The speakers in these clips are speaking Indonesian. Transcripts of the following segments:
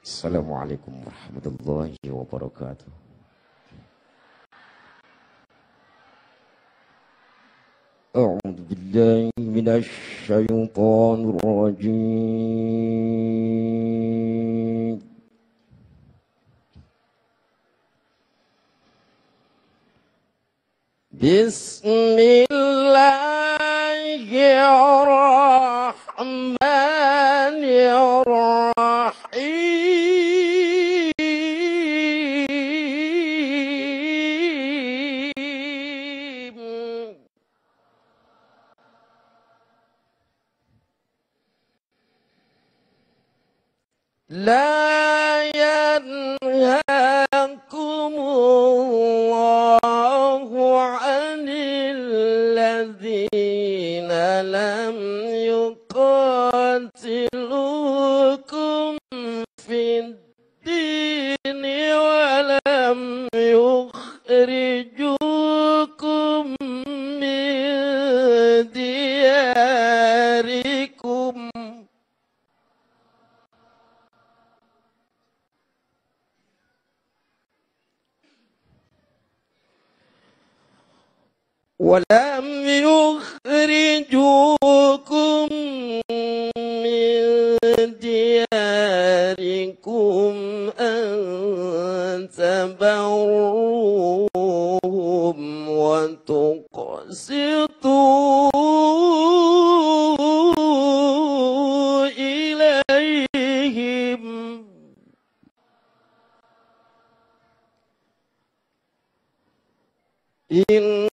Assalamualaikum warahmatullahi wabarakatuh. A'udzu billahi minasy syaithanir rajim. Bismillahirrahmanirrahim. La yanhakumullahu 'anil ladzina lam yuqatilukum fid dini wa lam yukhrijukum min diyarikum ولم يخرجوكم من دياركم أن تبروهم وتقسطوا إليهم إن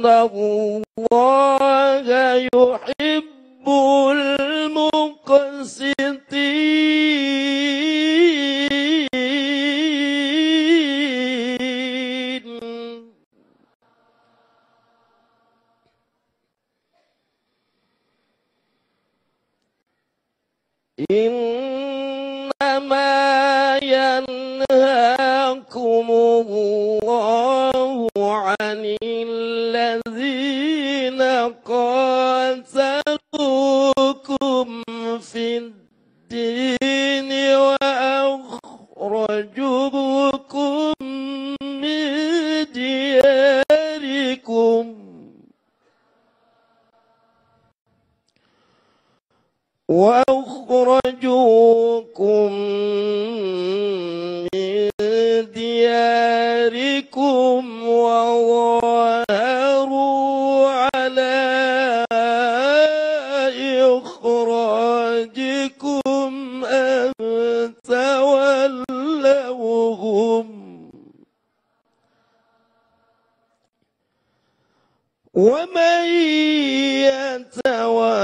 الله يحب المقسطين إنما ينهاكم الله عن الذين قاتلوكم في الدين وأخرجوكم من دياركم وظاهروا على إخراجكم أن تولوهم ومن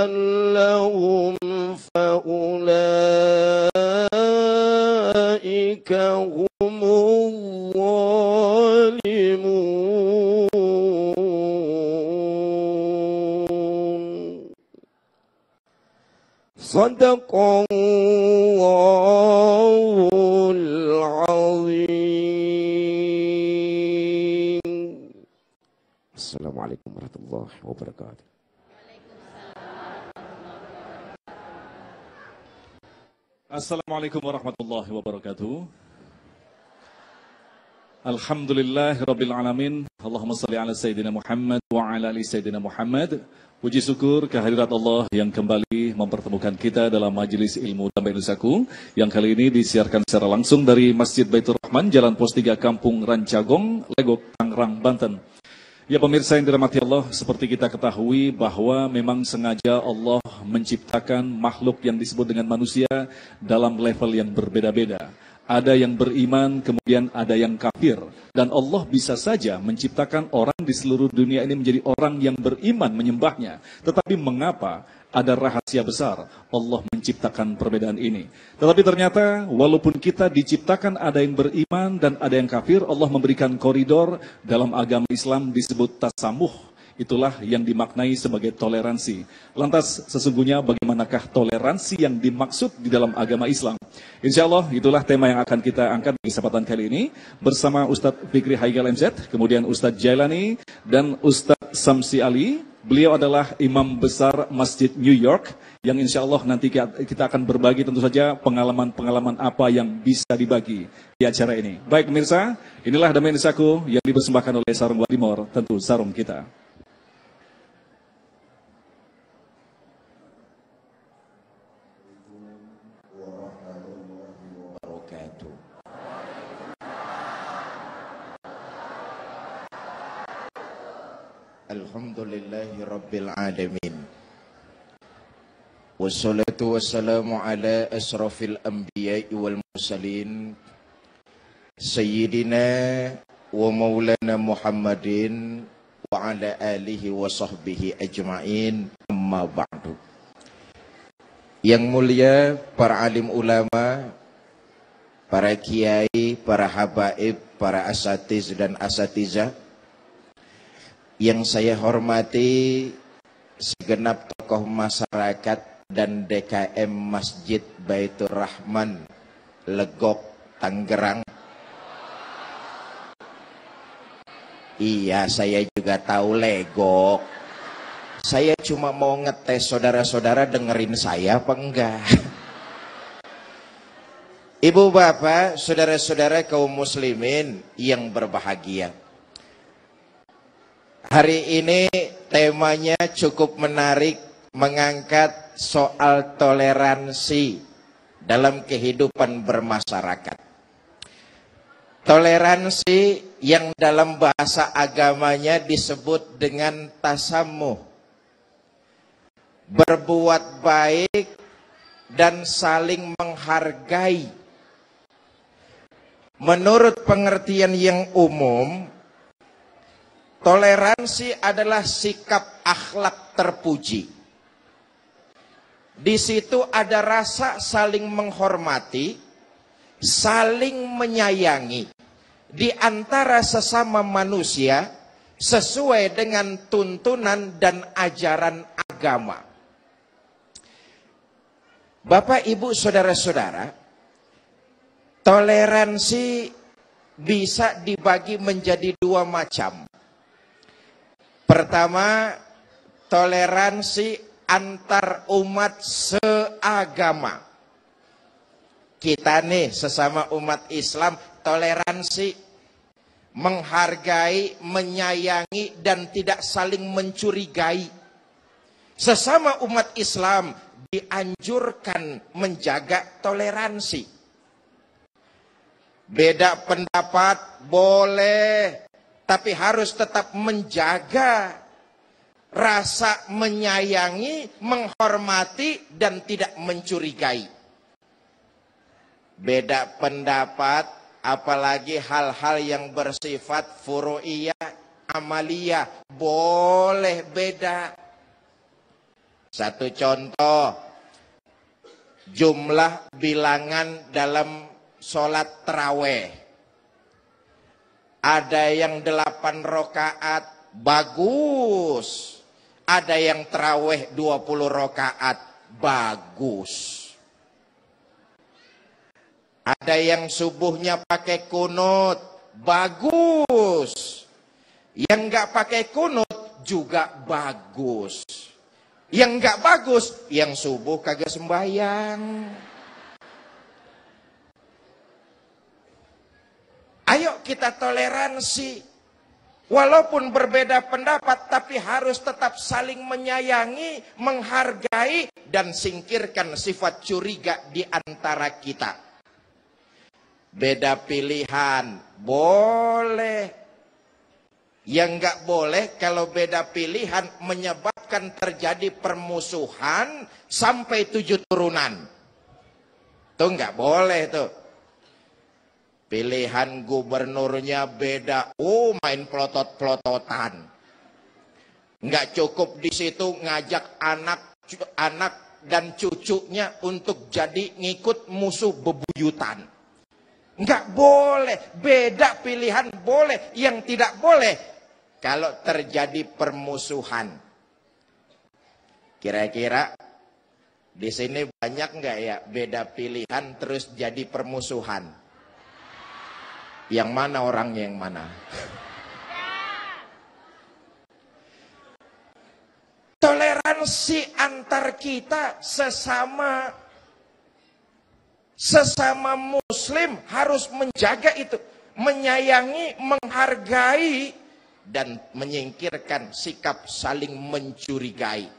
يتولهم فأولئك هم الظالمون صدق الله العظيم. Assalamualaikum warahmatullahi wabarakatuh. Assalamualaikum warahmatullahi wabarakatuh. Alhamdulillahirabbil alamin. Allahumma shalli ala sayyidina Muhammad wa ala ali sayyidina Muhammad. Puji syukur kehadirat Allah yang kembali mempertemukan kita dalam majelis ilmu Damai Nusaku yang kali ini disiarkan secara langsung dari Masjid Baitur Rahman, Jalan Pos 3 Kampung Rancagong, Legok, Tangerang, Banten. Ya pemirsa yang dirahmati Allah, seperti kita ketahui bahwa memang sengaja Allah menciptakan makhluk yang disebut dengan manusia dalam level yang berbeda-beda. Ada yang beriman, kemudian ada yang kafir. Dan Allah bisa saja menciptakan orang di seluruh dunia ini menjadi orang yang beriman menyembahnya. Tetapi mengapa ada rahasia besar Allah menciptakan perbedaan ini? Tetapi ternyata walaupun kita diciptakan ada yang beriman dan ada yang kafir, Allah memberikan koridor dalam agama Islam disebut tasamuh. Itulah yang dimaknai sebagai toleransi. Lantas sesungguhnya bagaimanakah toleransi yang dimaksud di dalam agama Islam? Insya Allah itulah tema yang akan kita angkat di kesempatan kali ini bersama Ustadz Fikri Haigal MZ, kemudian Ustadz Jailani dan Ustadz Samsi Ali. Beliau adalah imam besar Masjid New York yang insya Allah nanti kita akan berbagi tentu saja pengalaman-pengalaman apa yang bisa dibagi di acara ini. Baik pemirsa, inilah Damai Indonesaku yang dipersembahkan oleh Sarung Wadimor, tentu sarung kita. Alhamdulillahi Rabbil Alamin. Wassalatu wassalamu ala asrafil anbiya'i wal mursalin Sayyidina wa maulana Muhammadin wa ala alihi wa sahbihi ajma'in, amma ba'du. Yang mulia para alim ulama, para kiai, para habaib, para asatiz dan asatizah, yang saya hormati segenap tokoh masyarakat dan DKM Masjid Baitur Rahman, Legok, Tangerang. Iya, saya juga tahu Legok. Saya cuma mau ngetes saudara-saudara dengerin saya apa enggak. Ibu bapak, saudara-saudara kaum muslimin yang berbahagia. Hari ini temanya cukup menarik, mengangkat soal toleransi dalam kehidupan bermasyarakat. Toleransi yang dalam bahasa agamanya disebut dengan tasamuh. Berbuat baik dan saling menghargai. Menurut pengertian yang umum, toleransi adalah sikap akhlak terpuji. Di situ ada rasa saling menghormati, saling menyayangi di antara sesama manusia sesuai dengan tuntunan dan ajaran agama. Bapak, Ibu, saudara-saudara, toleransi bisa dibagi menjadi dua macam. Pertama, toleransi antar umat seagama. Kita nih sesama umat Islam toleransi, menghargai, menyayangi dan tidak saling mencurigai. Sesama umat Islam dianjurkan menjaga toleransi. Beda pendapat boleh, tapi harus tetap menjaga rasa menyayangi, menghormati, dan tidak mencurigai. Beda pendapat, apalagi hal-hal yang bersifat furu'iyah, amaliyah, boleh beda. Satu contoh, jumlah bilangan dalam sholat tarawih. Ada yang 8 rakaat, bagus. Ada yang tarawih 20 rakaat, bagus. Ada yang subuhnya pakai kunut, bagus. Yang enggak pakai kunut juga bagus. Yang enggak bagus, yang subuh kagak sembahyang. Ayo kita toleransi. Walaupun berbeda pendapat, tapi harus tetap saling menyayangi, menghargai, dan singkirkan sifat curiga di antara kita. Beda pilihan, boleh. Yang enggak boleh kalau beda pilihan menyebabkan terjadi permusuhan sampai 7 turunan. Itu enggak boleh tuh. Pilihan gubernurnya beda, main pelotot-pelototan. Nggak cukup di situ ngajak anak dan cucunya untuk jadi ngikut musuh bebuyutan. Nggak boleh, beda pilihan boleh, yang tidak boleh kalau terjadi permusuhan. Kira-kira di sini banyak nggak ya beda pilihan terus jadi permusuhan? Yang mana orangnya yang mana? Toleransi antar kita sesama muslim harus menjaga itu, menyayangi, menghargai, dan menyingkirkan sikap saling mencurigai.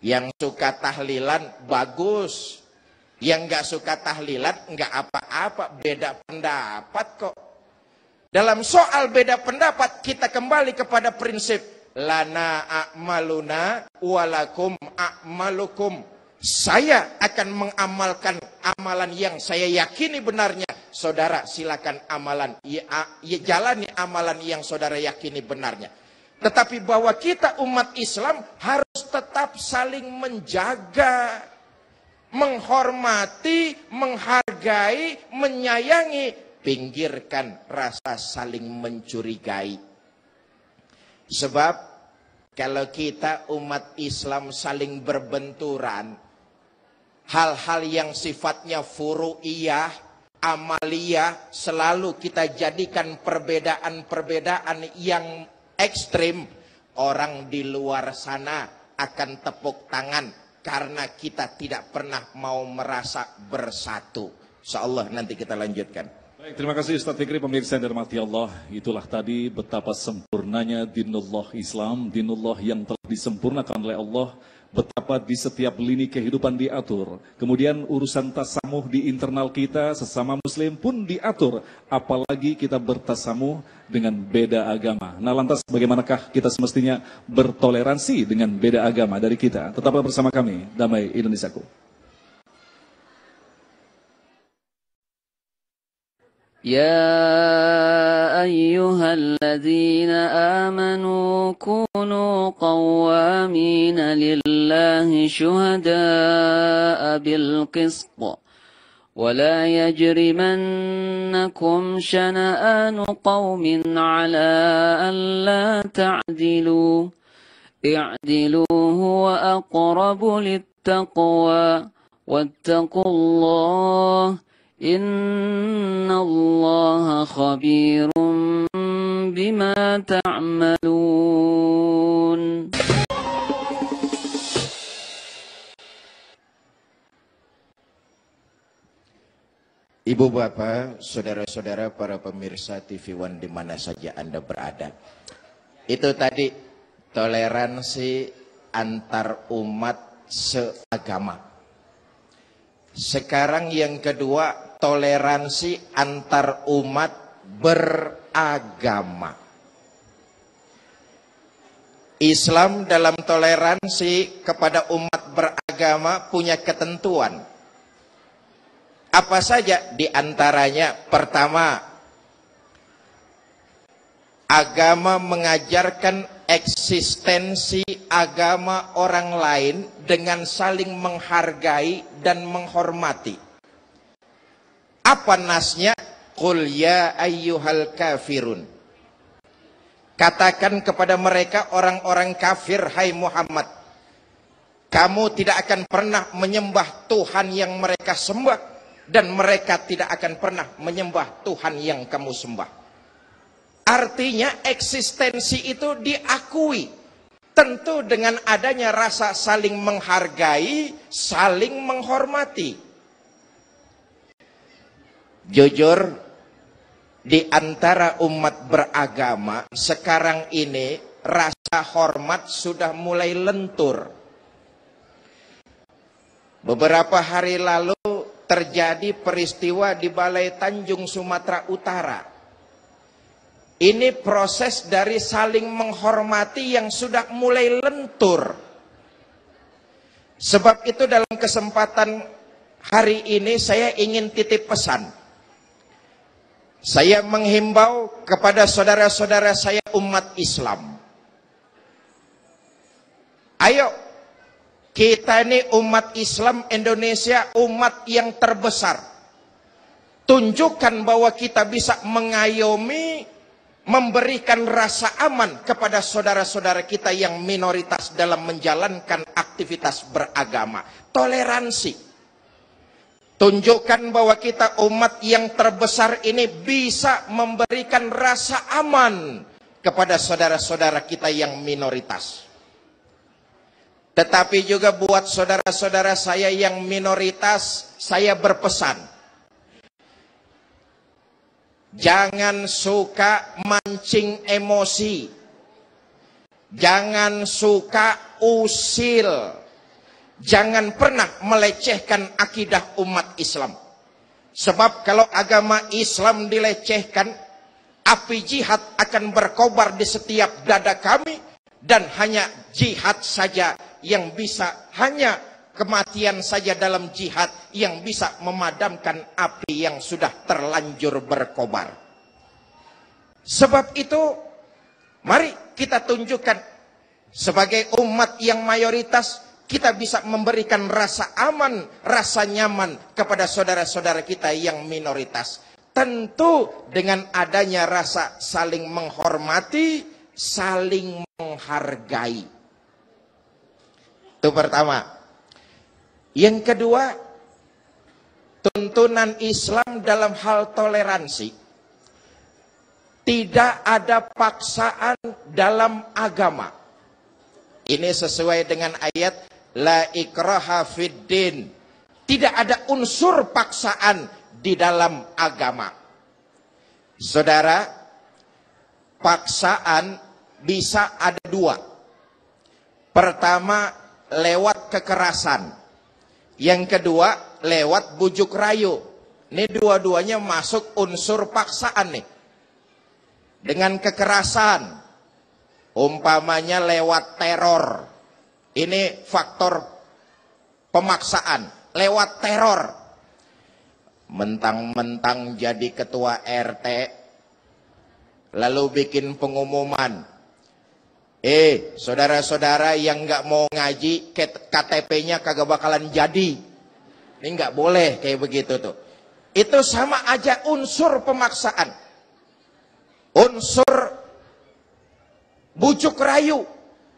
Yang suka tahlilan bagus, yang nggak suka tahlilan nggak apa-apa, beda pendapat kok. Dalam soal beda pendapat kita kembali kepada prinsip lana a'maluna walakum a'malukum. Saya akan mengamalkan amalan yang saya yakini benarnya. Saudara silakan amalan, jalani amalan yang saudara yakini benarnya. Tetapi bahwa kita umat Islam harus tetap saling menjaga, menghormati, menghargai, menyayangi. Pinggirkan rasa saling mencurigai. Sebab kalau kita umat Islam saling berbenturan, hal-hal yang sifatnya furu'iyah, amaliyah, selalu kita jadikan perbedaan-perbedaan yang ekstrim. Orang di luar sana akan tepuk tangan karena kita tidak pernah mau merasa bersatu. Insyaallah nanti kita lanjutkan. Baik, terima kasih Ustaz Fikri, pemirsa yang dirahmati Allah. Itulah tadi betapa sempurnanya dinullah Islam, dinullah yang telah disempurnakan oleh Allah. Betapa di setiap lini kehidupan diatur. Kemudian urusan tasamuh di internal kita, sesama muslim pun diatur. Apalagi kita bertasamuh dengan beda agama. Nah lantas bagaimanakah kita semestinya bertoleransi dengan beda agama dari kita? Tetaplah bersama kami, Damai Indonesiaku. يا أيها الذين آمنوا كونوا قوامين لله شهداء بالقسط ولا يجرمنكم شنآن قوم على ألا تعدلوا اعدلوا هو أقرب للتقوى واتقوا الله إن الله خبير بما تعملون. Ibu bapak, saudara-saudara, para pemirsa TV One di mana saja Anda berada. Itu tadi toleransi antar umat seagama. Sekarang yang kedua, toleransi antar umat beragama. Islam dalam toleransi kepada umat beragama punya ketentuan. Apa saja? Di antaranya, pertama, agama mengajarkan eksistensi agama orang lain dengan saling menghargai dan menghormati. Apa nasnya? Qul ya ayyuhal kafirun. Katakan kepada mereka orang-orang kafir, hai Muhammad, kamu tidak akan pernah menyembah Tuhan yang mereka sembah, dan mereka tidak akan pernah menyembah Tuhan yang kamu sembah. Artinya eksistensi itu diakui. Tentu dengan adanya rasa saling menghargai, saling menghormati. Jujur, di antara umat beragama sekarang ini rasa hormat sudah mulai lentur. Beberapa hari lalu terjadi peristiwa di Balai Tanjung, Sumatera Utara. Ini proses dari saling menghormati yang sudah mulai lentur. Sebab itu dalam kesempatan hari ini saya ingin titip pesan. Saya menghimbau kepada saudara-saudara saya umat Islam. Ayo, kita ini umat Islam Indonesia, umat yang terbesar. Tunjukkan bahwa kita bisa mengayomi, memberikan rasa aman kepada saudara-saudara kita yang minoritas dalam menjalankan aktivitas beragama. Toleransi. Tunjukkan bahwa kita umat yang terbesar ini bisa memberikan rasa aman kepada saudara-saudara kita yang minoritas. Tetapi juga buat saudara-saudara saya yang minoritas, saya berpesan, jangan suka mancing emosi, jangan suka usil, jangan pernah melecehkan akidah umat Islam. Sebab kalau agama Islam dilecehkan, api jihad akan berkobar di setiap dada kami, dan hanya jihad saja yang bisa, hanya kematian saja dalam jihad yang bisa memadamkan api yang sudah terlanjur berkobar. Sebab itu, mari kita tunjukkan sebagai umat yang mayoritas, kita bisa memberikan rasa aman, rasa nyaman kepada saudara-saudara kita yang minoritas. Tentu dengan adanya rasa saling menghormati, saling menghargai. Itu pertama. Yang kedua, tuntunan Islam dalam hal toleransi. Tidak ada paksaan dalam agama. Ini sesuai dengan ayat la ikraha fid din. Tidak ada unsur paksaan di dalam agama. Saudara, paksaan bisa ada dua. Pertama, lewat kekerasan. Yang kedua, lewat bujuk rayu. Ini dua-duanya masuk unsur paksaan nih. Dengan kekerasan, umpamanya lewat teror. Ini faktor pemaksaan. Lewat teror. Mentang-mentang jadi ketua RT, lalu bikin pengumuman. Saudara-saudara yang nggak mau ngaji, KTP-nya kagak bakalan jadi. Ini nggak boleh kayak begitu tuh. Itu sama aja unsur pemaksaan. Unsur bujuk rayu.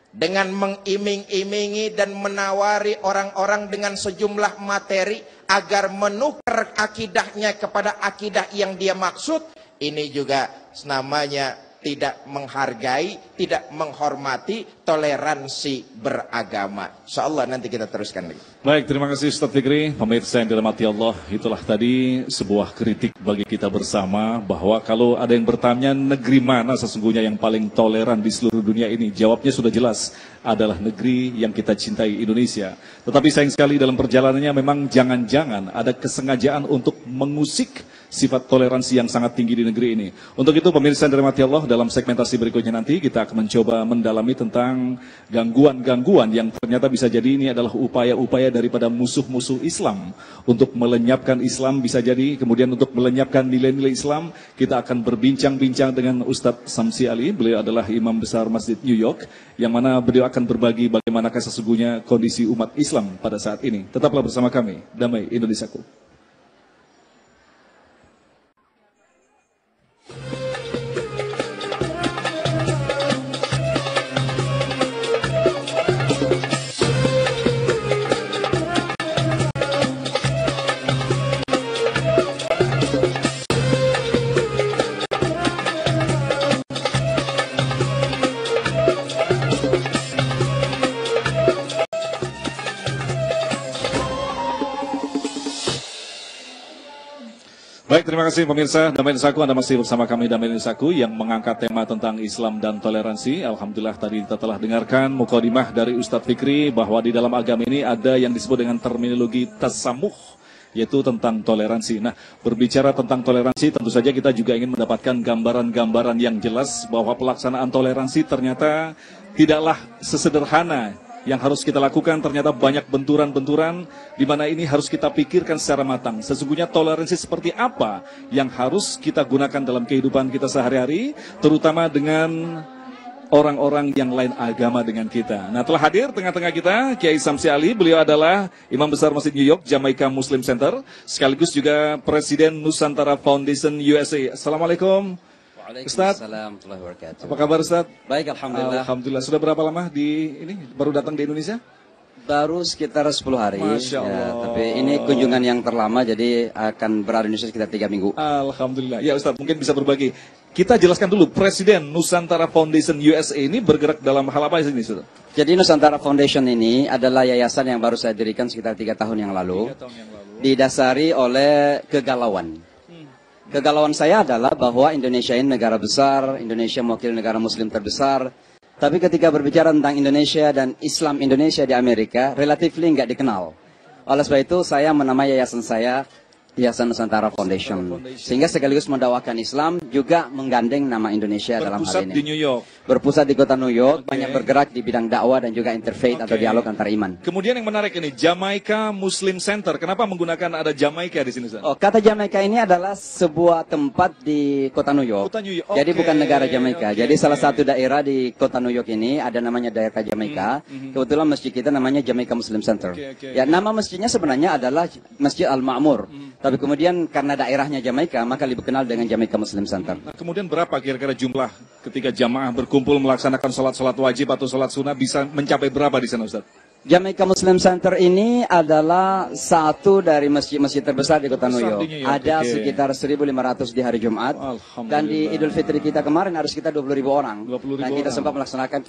Dengan mengiming-imingi dan menawari orang-orang dengan sejumlah materi agar menukar akidahnya kepada akidah yang dia maksud. Ini juga namanya tidak menghargai, tidak menghormati toleransi beragama. InsyaAllah nanti kita teruskan lagi. Baik, terima kasih Ustaz Fikri. Pemirsa yang dirahmati Allah, itulah tadi sebuah kritik bagi kita bersama, bahwa kalau ada yang bertanya negeri mana sesungguhnya yang paling toleran di seluruh dunia ini, jawabnya sudah jelas, adalah negeri yang kita cintai, Indonesia. Tetapi sayang sekali dalam perjalanannya memang jangan-jangan ada kesengajaan untuk mengusik sifat toleransi yang sangat tinggi di negeri ini. Untuk itu pemirsa yang dirahmati Allah, dalam segmentasi berikutnya nanti kita akan mencoba mendalami tentang gangguan-gangguan yang ternyata bisa jadi ini adalah upaya-upaya daripada musuh-musuh Islam untuk melenyapkan Islam, bisa jadi kemudian untuk melenyapkan nilai-nilai Islam. Kita akan berbincang-bincang dengan Ustadz Samsi Ali. Beliau adalah Imam Besar Masjid New York, yang mana beliau akan berbagi bagaimanakah sesungguhnya kondisi umat Islam pada saat ini. Tetaplah bersama kami, Damai Indonesiaku. Baik, terima kasih pemirsa Damai Indonesiaku. Anda masih bersama kami Damai Indonesiaku yang mengangkat tema tentang Islam dan toleransi. Alhamdulillah tadi kita telah dengarkan mukadimah dari Ustadz Fikri bahwa di dalam agama ini ada yang disebut dengan terminologi tasamuh, yaitu tentang toleransi. Nah, berbicara tentang toleransi, tentu saja kita juga ingin mendapatkan gambaran-gambaran yang jelas bahwa pelaksanaan toleransi ternyata tidaklah sesederhana yang harus kita lakukan. Ternyata banyak benturan-benturan di mana ini harus kita pikirkan secara matang. Sesungguhnya toleransi seperti apa yang harus kita gunakan dalam kehidupan kita sehari-hari, terutama dengan orang-orang yang lain agama dengan kita. Nah, telah hadir tengah-tengah kita Kiai Samsi Ali. Beliau adalah Imam Besar Masjid New York Jamaica Muslim Center, sekaligus juga Presiden Nusantara Foundation USA. Assalamualaikum Ustaz. Waalaikumsalam warahmatullahi wabarakatuh. Apa kabar Ustaz? Baik, alhamdulillah. Alhamdulillah. Sudah berapa lama baru datang di Indonesia? Baru sekitar 10 hari. Masya Allah. Ya, tapi ini kunjungan yang terlama, jadi akan berada di Indonesia sekitar 3 minggu. Alhamdulillah. Ya Ustaz, mungkin bisa berbagi. Kita jelaskan dulu, Presiden Nusantara Foundation USA ini bergerak dalam hal apa ini, Ustaz? Jadi Nusantara Foundation ini adalah yayasan yang baru saya dirikan sekitar 3 tahun yang lalu. 3 tahun yang lalu. Didasari oleh kegalauan. Kegalauan saya adalah bahwa Indonesia ini negara besar, Indonesia mewakili negara muslim terbesar. Tapi ketika berbicara tentang Indonesia dan Islam Indonesia di Amerika, relatifly nggak dikenal. Oleh sebab itu saya menamai yayasan saya Yayasan Nusantara Foundation. Sehingga sekaligus mendakwakan Islam juga menggandeng nama Indonesia dalam hal Berpusat ini. di New York. Berpusat di kota New York, Oke. banyak bergerak di bidang dakwah dan juga interfaith atau Oke. dialog antar iman. Kemudian yang menarik ini, Jamaica Muslim Center. Kenapa menggunakan ada Jamaica di sini, Ustaz? Oh, kata Jamaica ini adalah sebuah tempat di kota New York. Kota New York. Jadi Oke, bukan negara Jamaica. oke, Jadi oke. salah satu daerah di kota New York ini ada namanya daerah Jamaica. Kebetulan masjid kita namanya Jamaica Muslim Center. Oke, oke. Ya, nama masjidnya sebenarnya adalah Masjid Al-Ma'mur. Tapi kemudian karena daerahnya Jamaica, maka lebih kenal dengan Jamaica Muslim Center. Nah, kemudian berapa kira-kira jumlah ketika jamaah berkumpul melaksanakan sholat-sholat wajib atau sholat sunnah bisa mencapai berapa di sana, Ustaz? Jamaica Muslim Center ini adalah satu dari masjid-masjid terbesar di kota New Besar York. di New York, Ada oke. sekitar 1.500 di hari Jumat. Alhamdulillah. Dan di Idul Fitri kita kemarin ada sekitar 20.000 orang. 20.000 Dan kita orang. sempat melaksanakan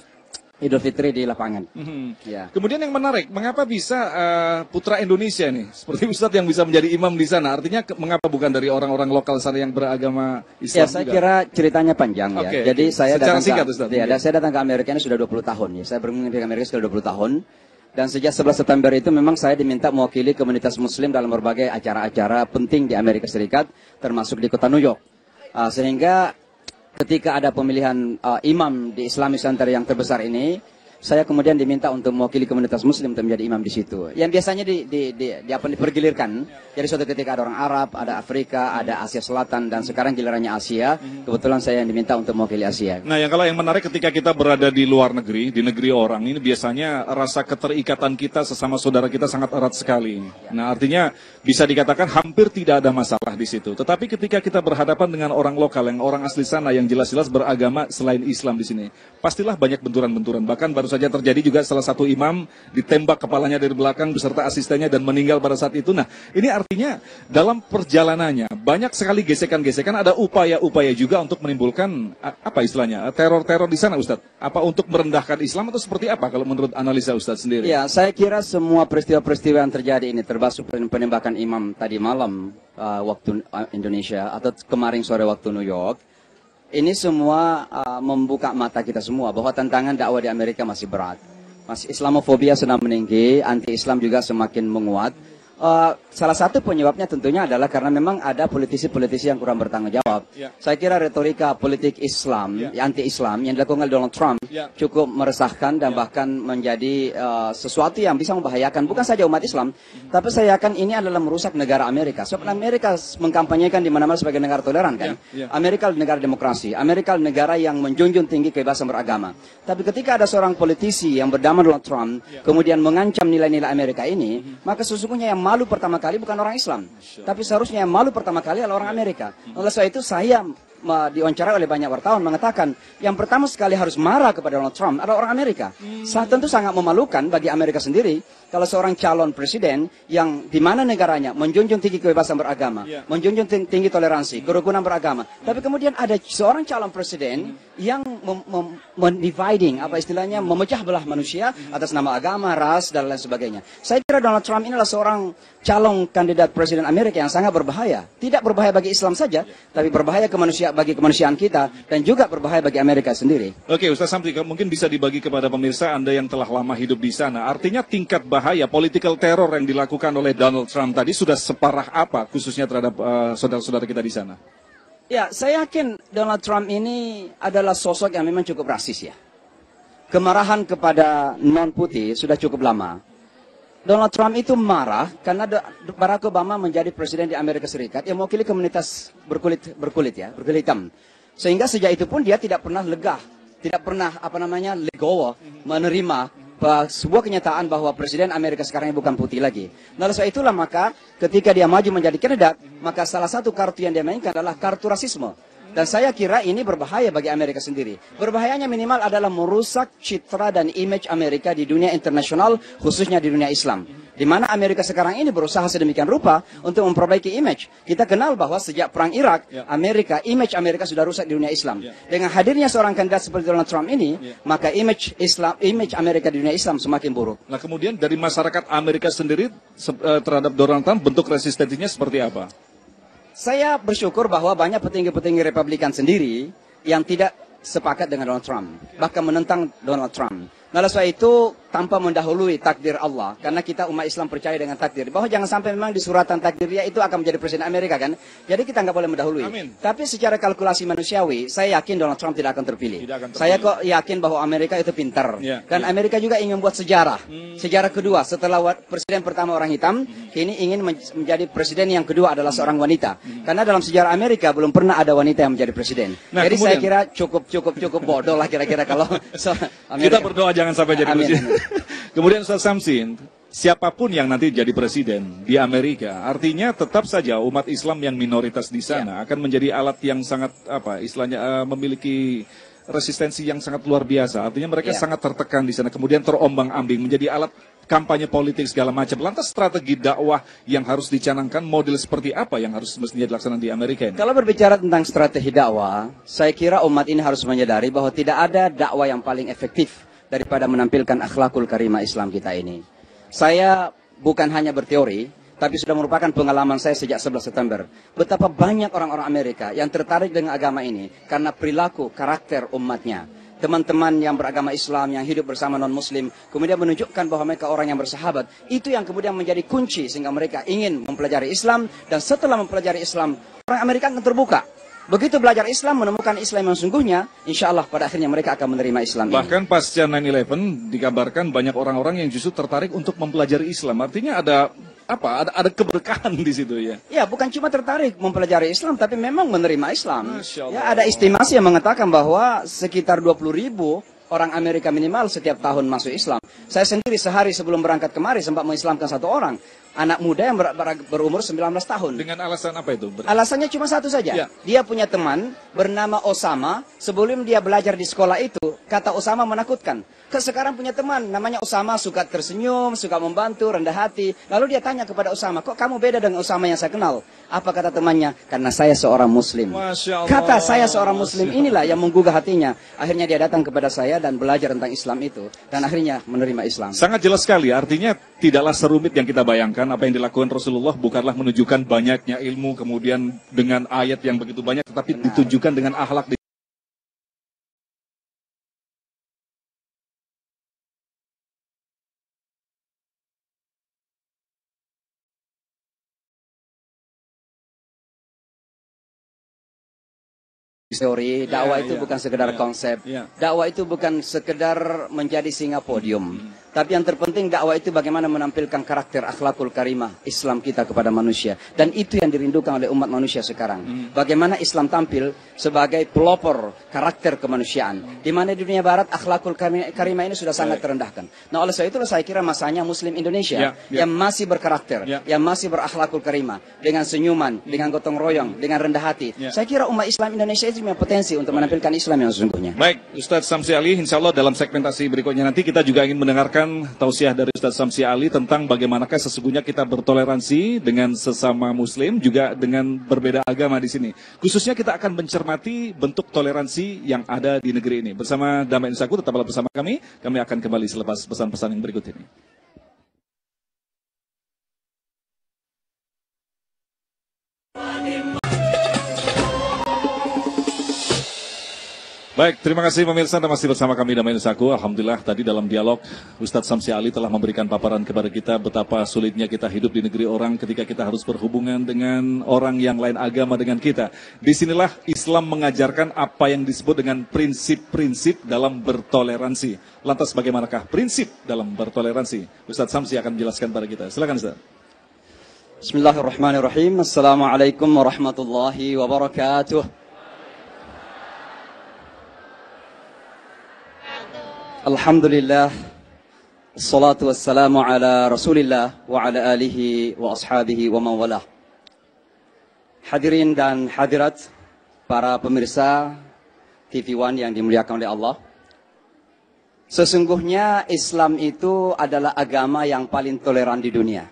Idul Fitri di lapangan. Mhm. Ya. Kemudian yang menarik, mengapa bisa putra Indonesia nih, seperti Ustadz yang bisa menjadi imam di sana? Artinya mengapa bukan dari orang-orang lokal sana yang beragama Islam Ya, saya juga? kira ceritanya panjang ya. Oke, Jadi oke. saya Secara datang singkat, ke, Ustaz, ya, mungkin. saya datang ke Amerika ini sudah 20 tahun ya. Saya bergabung di Amerika sudah 20 tahun. Dan sejak 11 September itu memang saya diminta mewakili komunitas muslim dalam berbagai acara-acara penting di Amerika Serikat, termasuk di kota New York. Sehingga ketika ada pemilihan imam di Islamic Center yang terbesar ini, saya kemudian diminta untuk mewakili komunitas muslim untuk menjadi imam di situ. Yang biasanya dipergilirkan. Jadi suatu ketika ada orang Arab, ada Afrika, ada Asia Selatan, dan sekarang gilirannya Asia. Kebetulan saya yang diminta untuk mewakili Asia. Nah, yang menarik ketika kita berada di luar negeri, di negeri orang, ini biasanya rasa keterikatan kita sesama saudara kita sangat erat sekali. Nah, artinya bisa dikatakan hampir tidak ada masalah di situ. Tetapi ketika kita berhadapan dengan orang lokal, yang orang asli sana, yang jelas-jelas beragama selain Islam di sini, pastilah banyak benturan-benturan. Bahkan baru saja terjadi juga salah satu imam ditembak kepalanya dari belakang beserta asistennya dan meninggal pada saat itu. Nah, ini artinya dalam perjalanannya banyak sekali gesekan-gesekan, ada upaya-upaya juga untuk menimbulkan apa istilahnya teror-teror di sana, Ustadz. Apa untuk merendahkan Islam atau seperti apa kalau menurut analisa Ustadz sendiri? Ya, saya kira semua peristiwa-peristiwa yang terjadi ini, termasuk penembakan imam tadi malam waktu Indonesia atau kemarin sore waktu New York, ini semua membuka mata kita semua bahwa tantangan dakwah di Amerika masih berat. Masih Islamofobia sedang meninggi, anti-Islam juga semakin menguat. Salah satu penyebabnya tentunya adalah karena memang ada politisi-politisi yang kurang bertanggung jawab. Ya. Saya kira retorika politik Islam, anti-Islam yang dilakukan oleh Donald Trump Ya. cukup meresahkan dan bahkan menjadi sesuatu yang bisa membahayakan bukan saja umat Islam, tapi saya yakin ini adalah merusak negara Amerika. Sebab Amerika mengkampanyekan di mana-mana sebagai negara toleran kan. Ya. Amerika negara demokrasi, Amerika negara yang menjunjung tinggi kebebasan beragama. Tapi ketika ada seorang politisi yang bernama Donald Trump kemudian mengancam nilai-nilai Amerika ini, maka sesungguhnya yang malu pertama kali bukan orang Islam, tapi seharusnya yang malu pertama kali adalah orang Amerika. Oleh sebab itu saya diwawancara oleh banyak wartawan mengatakan yang pertama sekali harus marah kepada Donald Trump adalah orang Amerika. Tentu sangat memalukan bagi Amerika sendiri kalau seorang calon presiden yang di mana negaranya menjunjung tinggi kebebasan beragama, menjunjung tinggi toleransi, kerukunan beragama, tapi kemudian ada seorang calon presiden yang dividing, apa istilahnya, memecah belah manusia atas nama agama, ras dan lain sebagainya. Saya kira Donald Trump ini adalah seorang calon kandidat presiden Amerika yang sangat berbahaya. Tidak berbahaya bagi Islam saja, tapi berbahaya bagi kemanusiaan kita dan juga berbahaya bagi Amerika sendiri. Oke, Ustaz Samsi, mungkin bisa dibagi kepada pemirsa Anda yang telah lama hidup di sana. Artinya tingkat bahaya political terror yang dilakukan oleh Donald Trump tadi sudah separah apa khususnya terhadap saudara-saudara kita di sana? Ya, saya yakin Donald Trump ini adalah sosok yang memang cukup rasis ya. Kemarahan kepada non-putih sudah cukup lama. Donald Trump itu marah karena Barack Obama menjadi presiden di Amerika Serikat yang mewakili komunitas berkulit hitam. Sehingga sejak itu pun dia tidak pernah lega, tidak pernah legowo menerima sebuah kenyataan bahwa presiden Amerika sekarang ini bukan putih lagi. Nah, oleh sebab itulah maka ketika dia maju menjadi kandidat, maka salah satu kartu yang dia mainkan adalah kartu rasisme. Dan saya kira ini berbahaya bagi Amerika sendiri. Berbahayanya minimal adalah merusak citra dan image Amerika di dunia internasional, khususnya di dunia Islam. Di mana Amerika sekarang ini berusaha sedemikian rupa untuk memperbaiki image. Kita kenal bahwa sejak perang Irak, image Amerika sudah rusak di dunia Islam. Dengan hadirnya seorang kandidat seperti Donald Trump ini, maka image Amerika di dunia Islam semakin buruk. Nah, kemudian dari masyarakat Amerika sendiri terhadap Donald Trump, bentuk resistensinya seperti apa? Saya bersyukur bahwa banyak petinggi-petinggi Republikan sendiri yang tidak sepakat dengan Donald Trump, bahkan menentang Donald Trump. Nah, oleh sebab itu tanpa mendahului takdir Allah, karena kita umat Islam percaya dengan takdir, bahwa jangan sampai memang di suratan takdir dia itu akan menjadi presiden Amerika kan. Jadi kita nggak boleh mendahului. Amin. Tapi secara kalkulasi manusiawi, saya yakin Donald Trump tidak akan terpilih. Saya kok yakin bahwa Amerika itu pintar. Dan Amerika juga ingin membuat sejarah. Sejarah kedua setelah presiden pertama orang hitam, kini ingin menjadi presiden yang kedua adalah seorang wanita. Karena dalam sejarah Amerika belum pernah ada wanita yang menjadi presiden. Nah, jadi kemudian, saya kira cukup bodoh lah kira-kira kalau kita berdoa jangan sampai jadi presiden. Kemudian Ustaz Samsi, siapapun yang nanti jadi presiden di Amerika, artinya tetap saja umat Islam yang minoritas di sana akan menjadi alat yang sangat istilahnya memiliki resistensi yang sangat luar biasa. Artinya mereka sangat tertekan di sana, kemudian terombang-ambing menjadi alat kampanye politik segala macam. Lantas strategi dakwah yang harus dicanangkan, model seperti apa yang harus mestinya dilaksanakan di Amerika ini? Kalau berbicara tentang strategi dakwah, saya kira umat ini harus menyadari bahwa tidak ada dakwah yang paling efektif daripada menampilkan akhlakul karimah Islam kita ini. Saya bukan hanya berteori, tapi sudah merupakan pengalaman saya sejak 11 September. Betapa banyak orang-orang Amerika yang tertarik dengan agama ini karena perilaku, karakter umatnya. Teman-teman yang beragama Islam, yang hidup bersama non-Muslim, kemudian menunjukkan bahwa mereka orang yang bersahabat. Itu yang kemudian menjadi kunci sehingga mereka ingin mempelajari Islam, dan setelah mempelajari Islam, orang Amerika akan terbuka. Begitu belajar Islam, menemukan Islam yang sungguhnya, insya Allah pada akhirnya mereka akan menerima Islam ini. Bahkan pasca 9/11 dikabarkan banyak orang-orang yang justru tertarik untuk mempelajari Islam. Artinya ada keberkahan di situ ya. Ya, bukan cuma tertarik mempelajari Islam, tapi memang menerima Islam. Ya, ada estimasi yang mengatakan bahwa sekitar 20.000 orang Amerika minimal setiap tahun masuk Islam. Saya sendiri sehari sebelum berangkat kemari sempat mengislamkan satu orang. Anak muda yang berumur 19 tahun. Dengan alasan apa itu? Alasannya cuma satu saja. Dia punya teman bernama Osama. Sebelum dia belajar di sekolah itu, kata Osama menakutkan. Sekarang punya teman namanya Osama, suka tersenyum, suka membantu, rendah hati. Lalu dia tanya kepada Osama, kok kamu beda dengan Osama yang saya kenal? Apa kata temannya? Karena saya seorang Muslim. Kata saya seorang Muslim inilah yang menggugah hatinya. Akhirnya dia datang kepada saya dan belajar tentang Islam itu. Dan akhirnya menerima Islam. Sangat jelas sekali, artinya tidaklah serumit yang kita bayangkan. Apa yang dilakukan Rasulullah bukanlah menunjukkan banyaknya ilmu, kemudian dengan ayat yang begitu banyak, tetapi ditunjukkan dengan akhlak. Teori, dakwah itu bukan sekedar konsep. Dakwah itu bukan sekedar menjadi singa podium. Tapi yang terpenting dakwah itu bagaimana menampilkan karakter akhlakul karimah Islam kita kepada manusia. Dan itu yang dirindukan oleh umat manusia sekarang. Bagaimana Islam tampil sebagai pelopor karakter kemanusiaan. Di mana di dunia barat akhlakul karimah ini sudah sangat terendahkan. Nah, oleh sebab itulah saya kira masanya Muslim Indonesia yang masih berkarakter, yang masih berakhlakul karimah, dengan senyuman, dengan gotong royong, dengan rendah hati. Saya kira umat Islam Indonesia itu punya potensi untuk menampilkan Islam yang sesungguhnya. Baik, Ustaz Samsi Ali, insya Allah dalam segmentasi berikutnya nanti kita juga ingin mendengarkan tausiah dari Ustaz Samsi Ali tentang bagaimanakah sesungguhnya kita bertoleransi dengan sesama Muslim, juga dengan berbeda agama di sini. Khususnya kita akan mencermati bentuk toleransi yang ada di negeri ini. Bersama Damai Nusaku, tetaplah bersama kami akan kembali selepas pesan-pesan yang berikut ini. Baik, terima kasih pemirsa, Anda masih bersama kami Damai Nusaku. Alhamdulillah tadi dalam dialog Ustadz Samsi Ali telah memberikan paparan kepada kita betapa sulitnya kita hidup di negeri orang ketika kita harus berhubungan dengan orang yang lain agama dengan kita. Disinilah Islam mengajarkan apa yang disebut dengan prinsip-prinsip dalam bertoleransi. Lantas bagaimanakah prinsip dalam bertoleransi? Ustadz Samsi akan menjelaskan pada kita. Silakan Ustadz. Bismillahirrahmanirrahim. Assalamualaikum warahmatullahi wabarakatuh. Alhamdulillah, assalatu wassalamu ala rasulillah wa ala alihi wa ashabihi wa mawalah. Hadirin dan hadirat, para pemirsa TV One yang dimuliakan oleh Allah. Sesungguhnya Islam itu adalah agama yang paling toleran di dunia.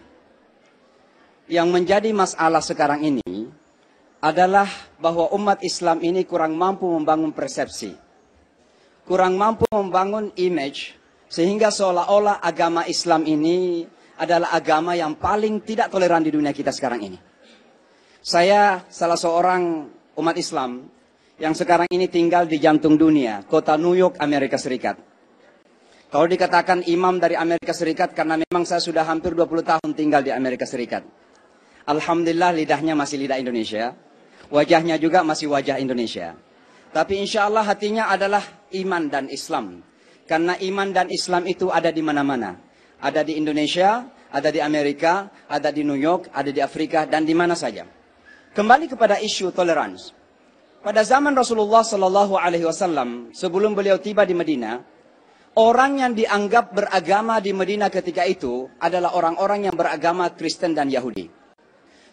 Yang menjadi masalah sekarang ini adalah bahwa umat Islam ini kurang mampu membangun persepsi. Kurang mampu membangun image, sehingga seolah-olah agama Islam ini adalah agama yang paling tidak toleran di dunia kita sekarang ini. Saya salah seorang umat Islam yang sekarang ini tinggal di jantung dunia, kota New York, Amerika Serikat. Kalau dikatakan imam dari Amerika Serikat, karena memang saya sudah hampir 20 tahun tinggal di Amerika Serikat. Alhamdulillah lidahnya masih lidah Indonesia, wajahnya juga masih wajah Indonesia. Tapi insya Allah hatinya adalah iman dan Islam. Karena iman dan Islam itu ada di mana-mana. Ada di Indonesia, ada di Amerika, ada di New York, ada di Afrika, dan di mana saja. Kembali kepada isu toleransi. Pada zaman Rasulullah SAW, sebelum beliau tiba di Madinah, orang yang dianggap beragama di Madinah ketika itu adalah orang-orang yang beragama Kristen dan Yahudi.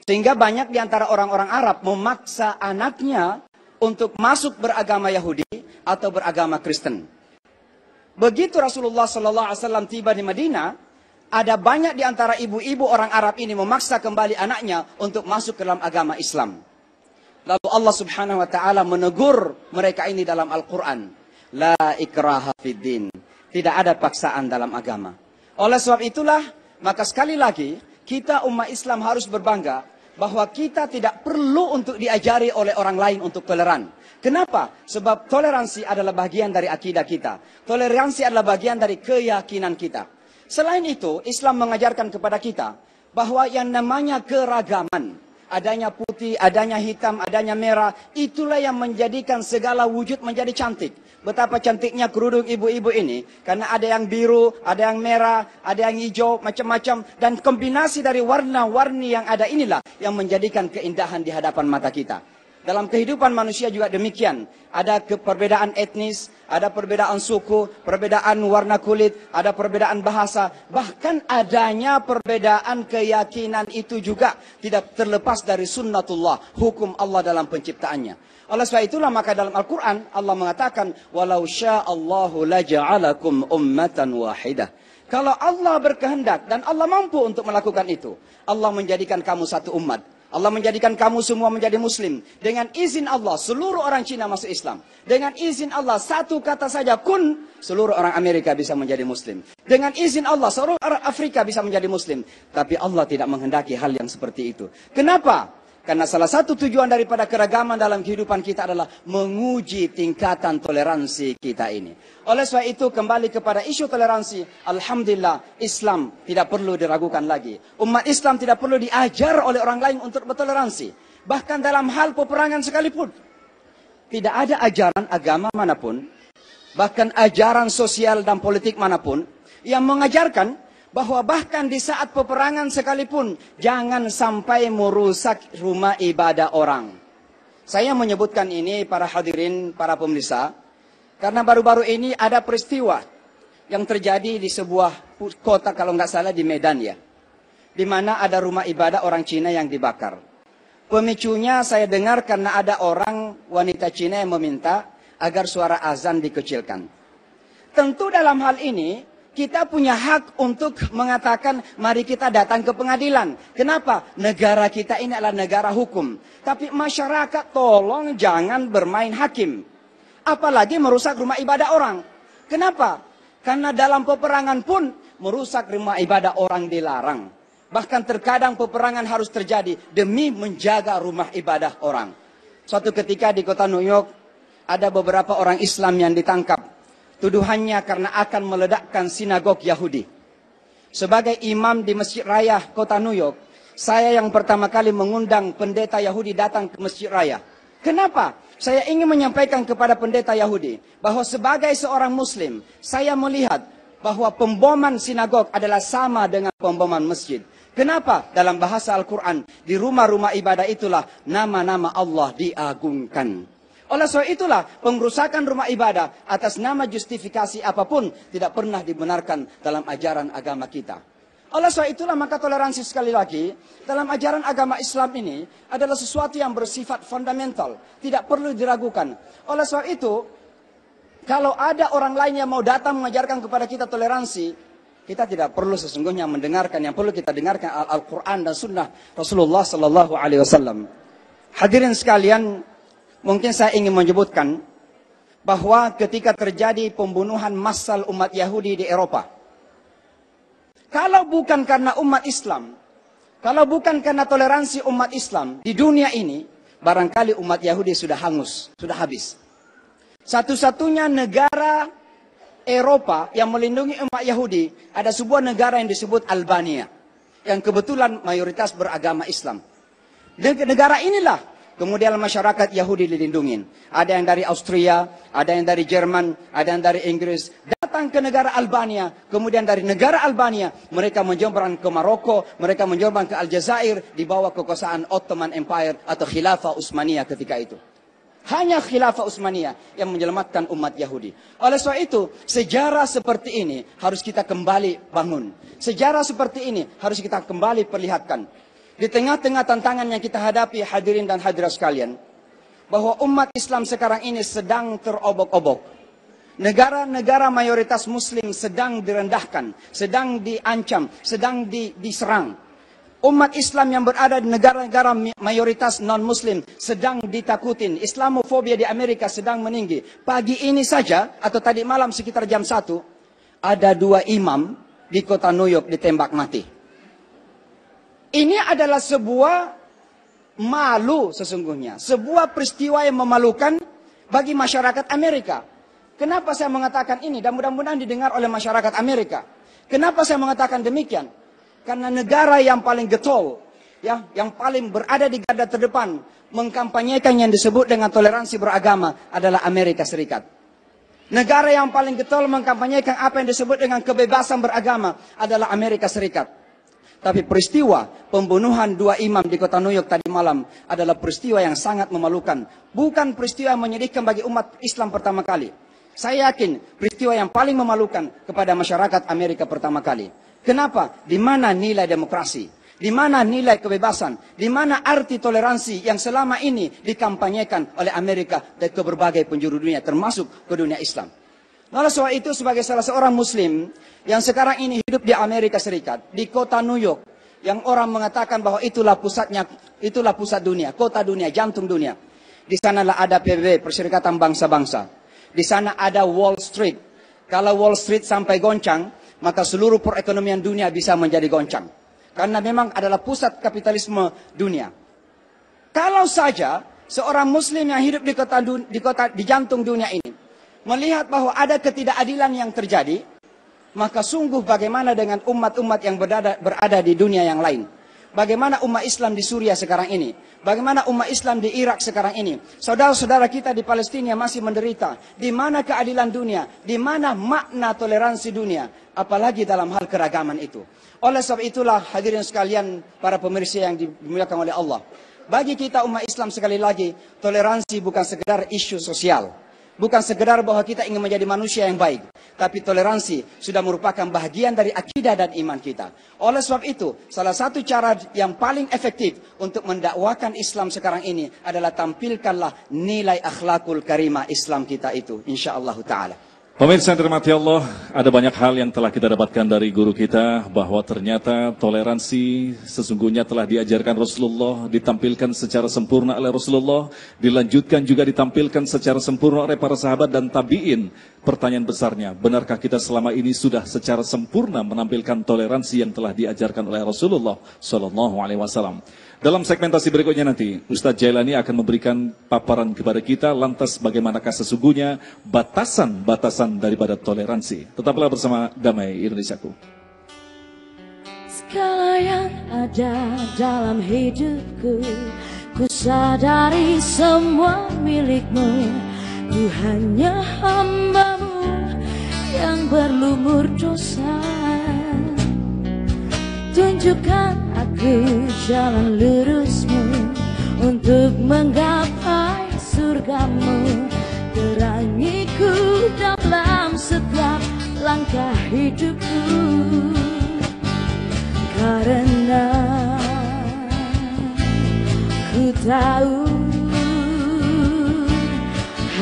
Sehingga banyak di antara orang-orang Arab memaksa anaknya untuk masuk beragama Yahudi atau beragama Kristen. Begitu Rasulullah SAW tiba di Madinah, ada banyak di antara ibu-ibu orang Arab ini memaksa kembali anaknya untuk masuk ke dalam agama Islam. Lalu Allah Subhanahu wa taala menegur mereka ini dalam Al-Qur'an, la ikraha fiddin. Tidak ada paksaan dalam agama. Oleh sebab itulah, maka sekali lagi kita umat Islam harus berbangga bahwa kita tidak perlu untuk diajari oleh orang lain untuk toleran. Kenapa? Sebab toleransi adalah bagian dari akidah kita. Toleransi adalah bagian dari keyakinan kita. Selain itu, Islam mengajarkan kepada kita bahwa yang namanya keragaman, adanya putih, adanya hitam, adanya merah, itulah yang menjadikan segala wujud menjadi cantik. Betapa cantiknya kerudung ibu-ibu ini, karena ada yang biru, ada yang merah, ada yang hijau, macam-macam. Dan kombinasi dari warna-warni yang ada inilah yang menjadikan keindahan di hadapan mata kita. Dalam kehidupan manusia juga demikian. Ada perbedaan etnis, ada perbedaan suku, perbedaan warna kulit, ada perbedaan bahasa. Bahkan adanya perbedaan keyakinan itu juga tidak terlepas dari sunnatullah, hukum Allah dalam penciptaannya. Oleh sebab itulah maka dalam Al-Quran Allah mengatakan, walau sya'allahu laja'alakum ummatan wahidah. Kalau Allah berkehendak dan Allah mampu untuk melakukan itu, Allah menjadikan kamu satu umat. Allah menjadikan kamu semua menjadi muslim. Dengan izin Allah, seluruh orang Cina masuk Islam. Dengan izin Allah, satu kata saja kun, seluruh orang Amerika bisa menjadi muslim. Dengan izin Allah, seluruh orang Afrika bisa menjadi muslim. Tapi Allah tidak menghendaki hal yang seperti itu. Kenapa? Karena salah satu tujuan daripada keragaman dalam kehidupan kita adalah menguji tingkatan toleransi kita ini. Oleh sebab itu kembali kepada isu toleransi, alhamdulillah Islam tidak perlu diragukan lagi. Umat Islam tidak perlu diajar oleh orang lain untuk bertoleransi. Bahkan dalam hal peperangan sekalipun. Tidak ada ajaran agama manapun, bahkan ajaran sosial dan politik manapun yang mengajarkan bahwa bahkan di saat peperangan sekalipun jangan sampai merusak rumah ibadah orang. Saya menyebutkan ini para hadirin, para pemirsa, karena baru-baru ini ada peristiwa yang terjadi di sebuah kota kalau nggak salah di Medan ya, di mana ada rumah ibadah orang Cina yang dibakar. Pemicunya saya dengar karena ada orang wanita Cina yang meminta agar suara azan dikecilkan. Tentu dalam hal ini kita punya hak untuk mengatakan mari kita datang ke pengadilan. Kenapa? Negara kita ini adalah negara hukum. Tapi masyarakat tolong jangan bermain hakim. Apalagi merusak rumah ibadah orang. Kenapa? Karena dalam peperangan pun merusak rumah ibadah orang dilarang. Bahkan terkadang peperangan harus terjadi demi menjaga rumah ibadah orang. Suatu ketika di kota New York ada beberapa orang Islam yang ditangkap. Tuduhannya karena akan meledakkan sinagog Yahudi. Sebagai imam di Masjid Raya kota New York, saya yang pertama kali mengundang pendeta Yahudi datang ke Masjid Raya. Kenapa? Saya ingin menyampaikan kepada pendeta Yahudi bahwa sebagai seorang Muslim, saya melihat bahwa pemboman sinagog adalah sama dengan pemboman masjid. Kenapa? Dalam bahasa Al-Quran, di rumah-rumah ibadah itulah nama-nama Allah diagungkan. Oleh sebab itulah pengrusakan rumah ibadah atas nama justifikasi apapun tidak pernah dibenarkan dalam ajaran agama kita. Oleh sebab itulah maka toleransi sekali lagi dalam ajaran agama Islam ini adalah sesuatu yang bersifat fundamental, tidak perlu diragukan. Oleh sebab itu, kalau ada orang lain yang mau datang mengajarkan kepada kita toleransi, kita tidak perlu sesungguhnya mendengarkan. Yang perlu kita dengarkan Al-Quran dan Sunnah Rasulullah Sallallahu Alaihi Wasallam. Hadirin sekalian, mungkin saya ingin menyebutkan bahwa ketika terjadi pembunuhan massal umat Yahudi di Eropa, kalau bukan karena umat Islam, kalau bukan karena toleransi umat Islam di dunia ini, barangkali umat Yahudi sudah hangus, sudah habis. Satu-satunya negara Eropa yang melindungi umat Yahudi, ada sebuah negara yang disebut Albania, yang kebetulan mayoritas beragama Islam. Negara inilah kemudian masyarakat Yahudi dilindungi. Ada yang dari Austria, ada yang dari Jerman, ada yang dari Inggris. Datang ke negara Albania, kemudian dari negara Albania mereka menjamban ke Maroko, mereka menjamban ke Aljazair di bawah kekuasaan Ottoman Empire atau Khilafah Utsmaniyah ketika itu. Hanya Khilafah Utsmaniyah yang menyelamatkan umat Yahudi. Oleh sebab itu, sejarah seperti ini harus kita kembali bangun. Sejarah seperti ini harus kita kembali perlihatkan. Di tengah-tengah tantangan yang kita hadapi, hadirin dan hadirat sekalian, bahwa umat Islam sekarang ini sedang terobok-obok. Negara-negara mayoritas Muslim sedang direndahkan, sedang diancam, sedang diserang. Umat Islam yang berada di negara-negara mayoritas non-Muslim sedang ditakutin. Islamofobia di Amerika sedang meninggi. Pagi ini saja, atau tadi malam sekitar jam 1, ada 2 imam di kota New York ditembak mati. Ini adalah sebuah malu sesungguhnya. Sebuah peristiwa yang memalukan bagi masyarakat Amerika. Kenapa saya mengatakan ini? Dan mudah-mudahan didengar oleh masyarakat Amerika. Kenapa saya mengatakan demikian? Karena negara yang paling getol, ya, yang paling berada di garda terdepan, mengkampanyekan yang disebut dengan toleransi beragama adalah Amerika Serikat. Negara yang paling getol mengkampanyekan apa yang disebut dengan kebebasan beragama adalah Amerika Serikat. Tapi peristiwa pembunuhan 2 imam di kota New York tadi malam adalah peristiwa yang sangat memalukan. Bukan peristiwa yang menyedihkan bagi umat Islam pertama kali. Saya yakin peristiwa yang paling memalukan kepada masyarakat Amerika pertama kali. Kenapa? Di mana nilai demokrasi? Di mana nilai kebebasan? Di mana arti toleransi yang selama ini dikampanyekan oleh Amerika dan ke berbagai penjuru dunia, termasuk ke dunia Islam. Oleh sebab itu, sebagai salah seorang Muslim yang sekarang ini hidup di Amerika Serikat, di kota New York, yang orang mengatakan bahwa itulah pusatnya, itulah pusat dunia, kota dunia, jantung dunia. Di sanalah ada PBB, Perserikatan Bangsa-Bangsa. Di sana ada Wall Street. Kalau Wall Street sampai goncang, maka seluruh perekonomian dunia bisa menjadi goncang. Karena memang adalah pusat kapitalisme dunia. Kalau saja seorang Muslim yang hidup di jantung dunia ini melihat bahwa ada ketidakadilan yang terjadi, maka sungguh bagaimana dengan umat-umat yang berada di dunia yang lain? Bagaimana umat Islam di Suriah sekarang ini? Bagaimana umat Islam di Irak sekarang ini? Saudara-saudara kita di Palestina masih menderita. Di mana keadilan dunia? Di mana makna toleransi dunia? Apalagi dalam hal keragaman itu. Oleh sebab itulah hadirin sekalian, para pemirsa yang dimuliakan oleh Allah. Bagi kita umat Islam sekali lagi, toleransi bukan sekedar isu sosial. Bukan sekedar bahwa kita ingin menjadi manusia yang baik. Tapi toleransi sudah merupakan bahagian dari akidah dan iman kita. Oleh sebab itu, salah satu cara yang paling efektif untuk mendakwakan Islam sekarang ini adalah tampilkanlah nilai akhlakul karimah Islam kita itu. InsyaAllah ta'ala. Pemirsa yang dirahmati Allah, ada banyak hal yang telah kita dapatkan dari guru kita bahwa ternyata toleransi sesungguhnya telah diajarkan Rasulullah, ditampilkan secara sempurna oleh Rasulullah, dilanjutkan juga ditampilkan secara sempurna oleh para sahabat dan tabi'in. Pertanyaan besarnya, benarkah kita selama ini sudah secara sempurna menampilkan toleransi yang telah diajarkan oleh Rasulullah Sallallahu Alaihi Wasallam? Dalam segmentasi berikutnya nanti, Ustadz Jailani akan memberikan paparan kepada kita lantas bagaimanakah sesungguhnya batasan-batasan daripada toleransi. Tetaplah bersama Damai Indonesiaku. Segala yang ada dalam hidupku, ku sadari semua milikmu. Ku hanya hamba-Mu yang berlumur dosa. Tunjukkan aku jalan lurus-Mu untuk menggapai surga-Mu. Terangiku dalam setiap langkah hidupku. karena ku tahu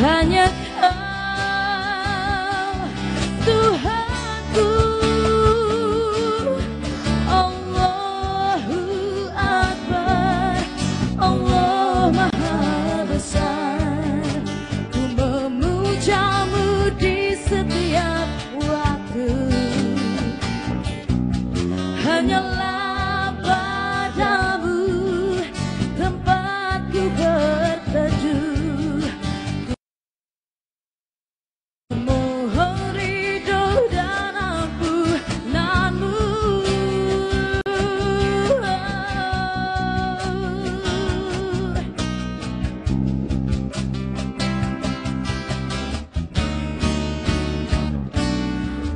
hanya Kau Tuhanku. Allahu Akbar, Allah Maha Besar. Ku memuja-Mu di setiap waktu. Hanyalah padamu tempatku berteduh. Mohon ridho dan ampunan-Mu.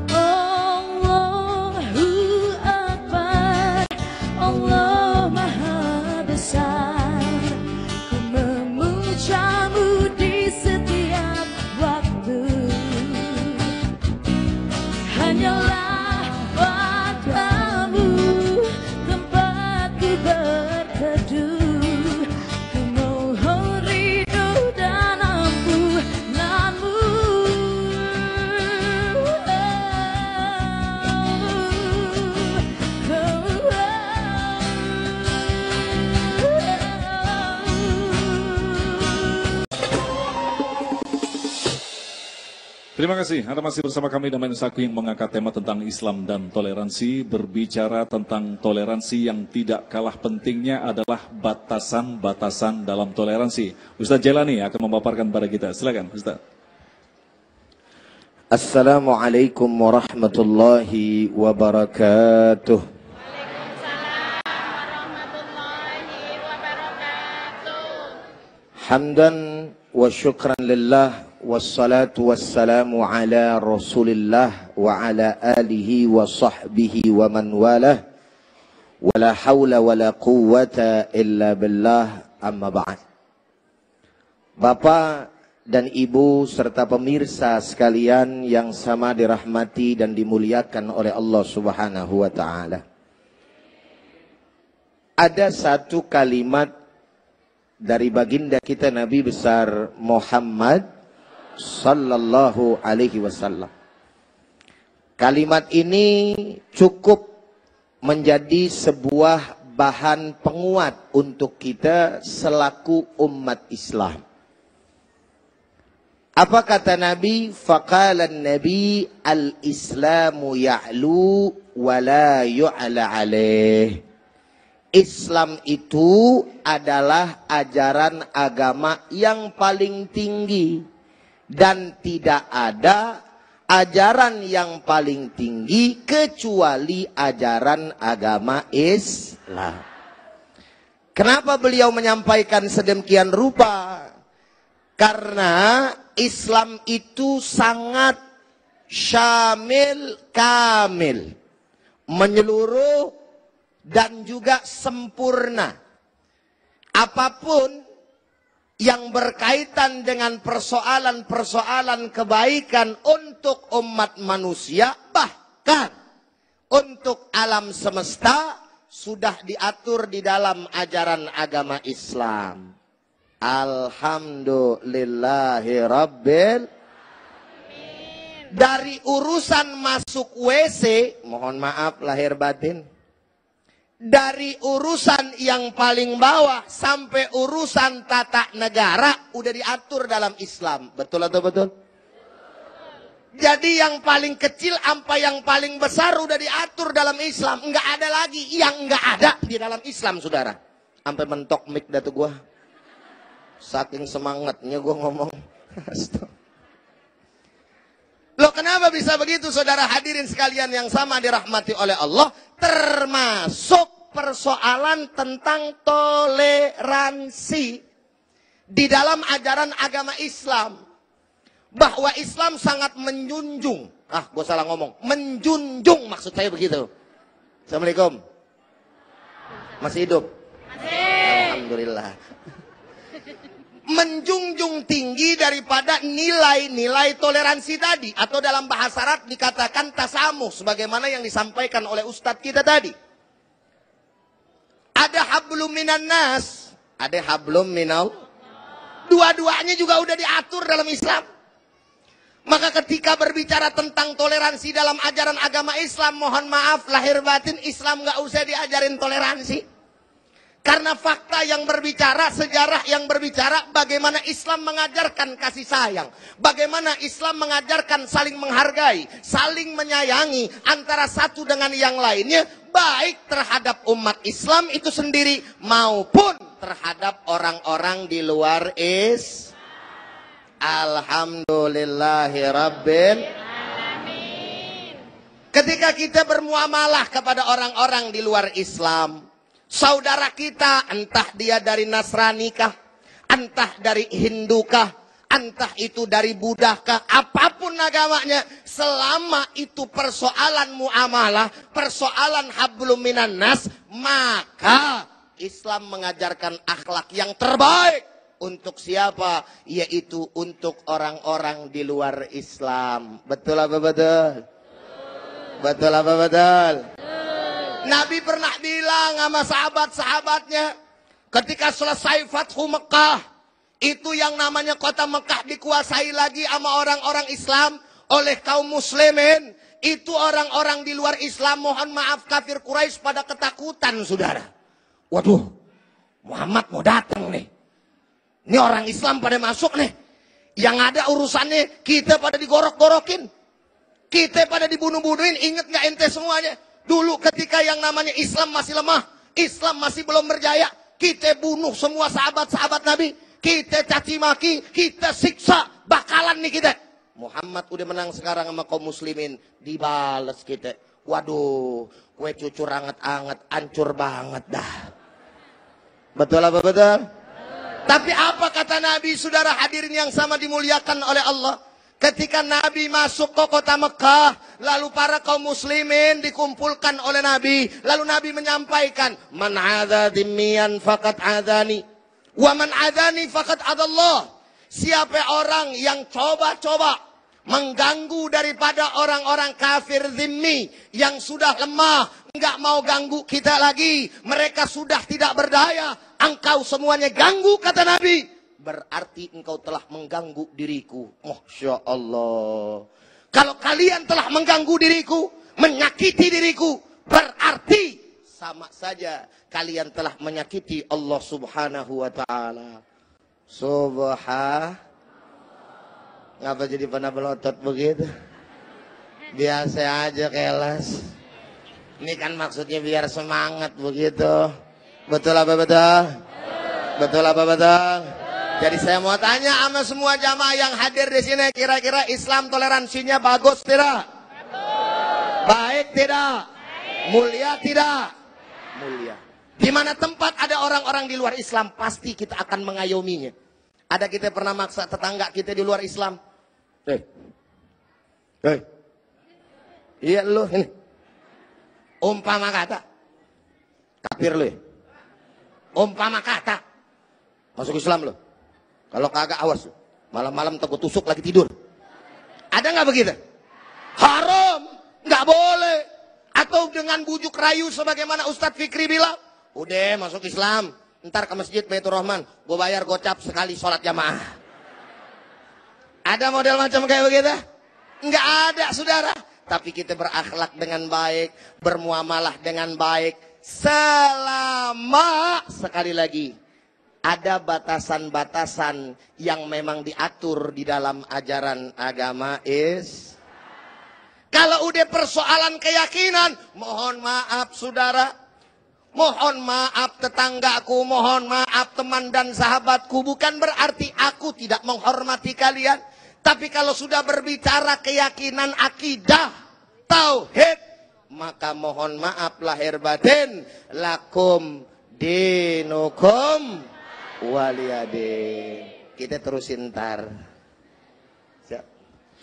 Allahu Akbar, Allah Maha Besar. Ku memuja-Mu di setiap waktu. Hanyalah padamu tempatku berteduh. Ku mohon ridho dan ampunan-Mu. Terima kasih, Anda masih bersama kami Damai Nusaku yang mengangkat tema tentang Islam dan toleransi. Berbicara tentang toleransi yang tidak kalah pentingnya adalah batasan-batasan dalam toleransi. Ustaz Jelani akan memaparkan pada kita. Silakan, Ustaz. Assalamualaikum warahmatullahi wabarakatuh. Hamdan wa syukran lillah. Wassalatu wassalamu ala rasulillah wa ala alihi wa sahbihi wa man walah. Wa la hawla wa la quwwata illa billah, amma ba'd. Bapak dan Ibu serta pemirsa sekalian yang sama dirahmati dan dimuliakan oleh Allah Subhanahu wa ta'ala. Ada satu kalimat dari baginda kita Nabi besar Muhammad sallallahu alaihi wasallam. Kalimat ini cukup menjadi sebuah bahan penguat untuk kita selaku umat Islam. Apa kata Nabi? Faqala Nabi al-Islamu ya'lu wa la yu'la alaih. Islam itu adalah ajaran agama yang paling tinggi. Dan tidak ada ajaran yang paling tinggi kecuali ajaran agama Islam. Kenapa beliau menyampaikan sedemikian rupa? Karena Islam itu sangat syamil kamil, menyeluruh dan juga sempurna. Apapun yang berkaitan dengan persoalan-persoalan kebaikan untuk umat manusia, bahkan untuk alam semesta, sudah diatur di dalam ajaran agama Islam. Alhamdulillahi Rabbil. Dari urusan masuk WC, mohon maaf lahir batin, dari urusan yang paling bawah sampai urusan tata negara udah diatur dalam Islam. Betul atau betul? Jadi yang paling kecil sampai yang paling besar udah diatur dalam Islam. Enggak ada lagi yang enggak ada di dalam Islam, saudara. Sampai mentok mic datu gua. Saking semangatnya gua ngomong. Loh, kenapa bisa begitu, saudara hadirin sekalian yang sama dirahmati oleh Allah? Termasuk persoalan tentang toleransi di dalam ajaran agama Islam. Bahwa Islam sangat menjunjung, gue salah ngomong, menjunjung maksud saya begitu. Assalamualaikum. Masih hidup? Masih. Alhamdulillah. Menjunjung tinggi daripada nilai-nilai toleransi tadi, atau dalam bahasa Arab dikatakan tasamuh, sebagaimana yang disampaikan oleh Ustadz kita tadi. ada hablum minan nas, ada hablum minal. Dua-duanya juga udah diatur dalam Islam. Maka ketika berbicara tentang toleransi dalam ajaran agama Islam, mohon maaf lahir batin, Islam nggak usah diajarin toleransi. Karena fakta yang berbicara, sejarah yang berbicara, bagaimana Islam mengajarkan kasih sayang, bagaimana Islam mengajarkan saling menghargai, saling menyayangi antara satu dengan yang lainnya, baik terhadap umat Islam itu sendiri maupun terhadap orang-orang di luar Islam. Alhamdulillahirabbil alamin. Ketika kita bermuamalah kepada orang-orang di luar Islam, saudara kita, entah dia dari Nasrani kah, entah dari Hindu kah, entah itu dari Buddha kah, apapun agamanya, selama itu persoalan muamalah, persoalan hablum minan nas, maka Islam mengajarkan akhlak yang terbaik. Untuk siapa? Yaitu untuk orang-orang di luar Islam. Betul apa betul? Betul apa betul? Nabi pernah bilang sama sahabat-sahabatnya, ketika selesai Fathu Mekah, itu yang namanya kota Mekah dikuasai lagi sama orang-orang Islam oleh kaum muslimin. Itu orang-orang di luar Islam, mohon maaf, kafir Quraisy pada ketakutan, saudara. Waduh, Muhammad mau datang nih. Ini orang Islam pada masuk nih. Yang ada urusannya kita pada digorok-gorokin. Kita pada dibunuh-bunuhin. Ingat gak ente semuanya? Dulu ketika yang namanya Islam masih lemah, Islam masih belum berjaya, kita bunuh semua sahabat-sahabat Nabi. Kita caci maki, kita siksa. Bakalan nih kita. Muhammad udah menang sekarang sama kaum muslimin. Dibales kita. Waduh, kue cucur anget-anget, hancur banget dah. Betul apa betul? Tapi apa kata Nabi, saudara hadirin yang sama dimuliakan oleh Allah? Ketika Nabi masuk ke kota Mekah, lalu para kaum muslimin dikumpulkan oleh Nabi. Lalu Nabi menyampaikan, man adza dhimmiyan faqad adani, wa man adani faqad adallah. Siapa orang yang coba-coba mengganggu daripada orang-orang kafir zimmi yang sudah lemah, nggak mau ganggu kita lagi, mereka sudah tidak berdaya, engkau semuanya ganggu, kata Nabi, berarti engkau telah mengganggu diriku. Masya Allah. Kalau kalian telah mengganggu diriku, menyakiti diriku, berarti sama saja kalian telah menyakiti Allah subhanahu wa ta'ala. Ngapa jadi pada melotot begitu? Biasa aja kelas. Ini kan maksudnya biar semangat begitu. Betul apa betul? Betul apa betul? Jadi saya mau tanya sama semua jamaah yang hadir di sini, kira-kira Islam toleransinya bagus tidak? Baik tidak? Mulia tidak? Mulia. Di mana tempat ada orang-orang di luar Islam, pasti kita akan mengayominya. Ada kita pernah maksa tetangga kita di luar Islam. Hei. Iya lu ini. Umpama kata. Kafir lu ya. Umpama kata. Masuk Islam lu. Kalau kagak awas lu. Malam-malam takut tusuk lagi tidur. Ada nggak begitu? Haram. Nggak boleh. Atau dengan bujuk rayu sebagaimana Ustadz Fikri bilang. Udah masuk Islam. Ntar ke masjid Baitur Rahman. Gue bayar gocap sekali sholat jamaah. Ada model macam kayak begitu? Enggak ada, saudara. Tapi kita berakhlak dengan baik, bermuamalah dengan baik. Selama, sekali lagi, ada batasan-batasan yang memang diatur di dalam ajaran agama Kalau udah persoalan keyakinan, mohon maaf saudara. Mohon maaf tetanggaku, mohon maaf teman dan sahabatku. Bukan berarti aku tidak menghormati kalian. Tapi kalau sudah berbicara keyakinan akidah, tauhid, maka mohon maaf lahir batin, lakum dinukum waliyadin. Kita terusin ntar.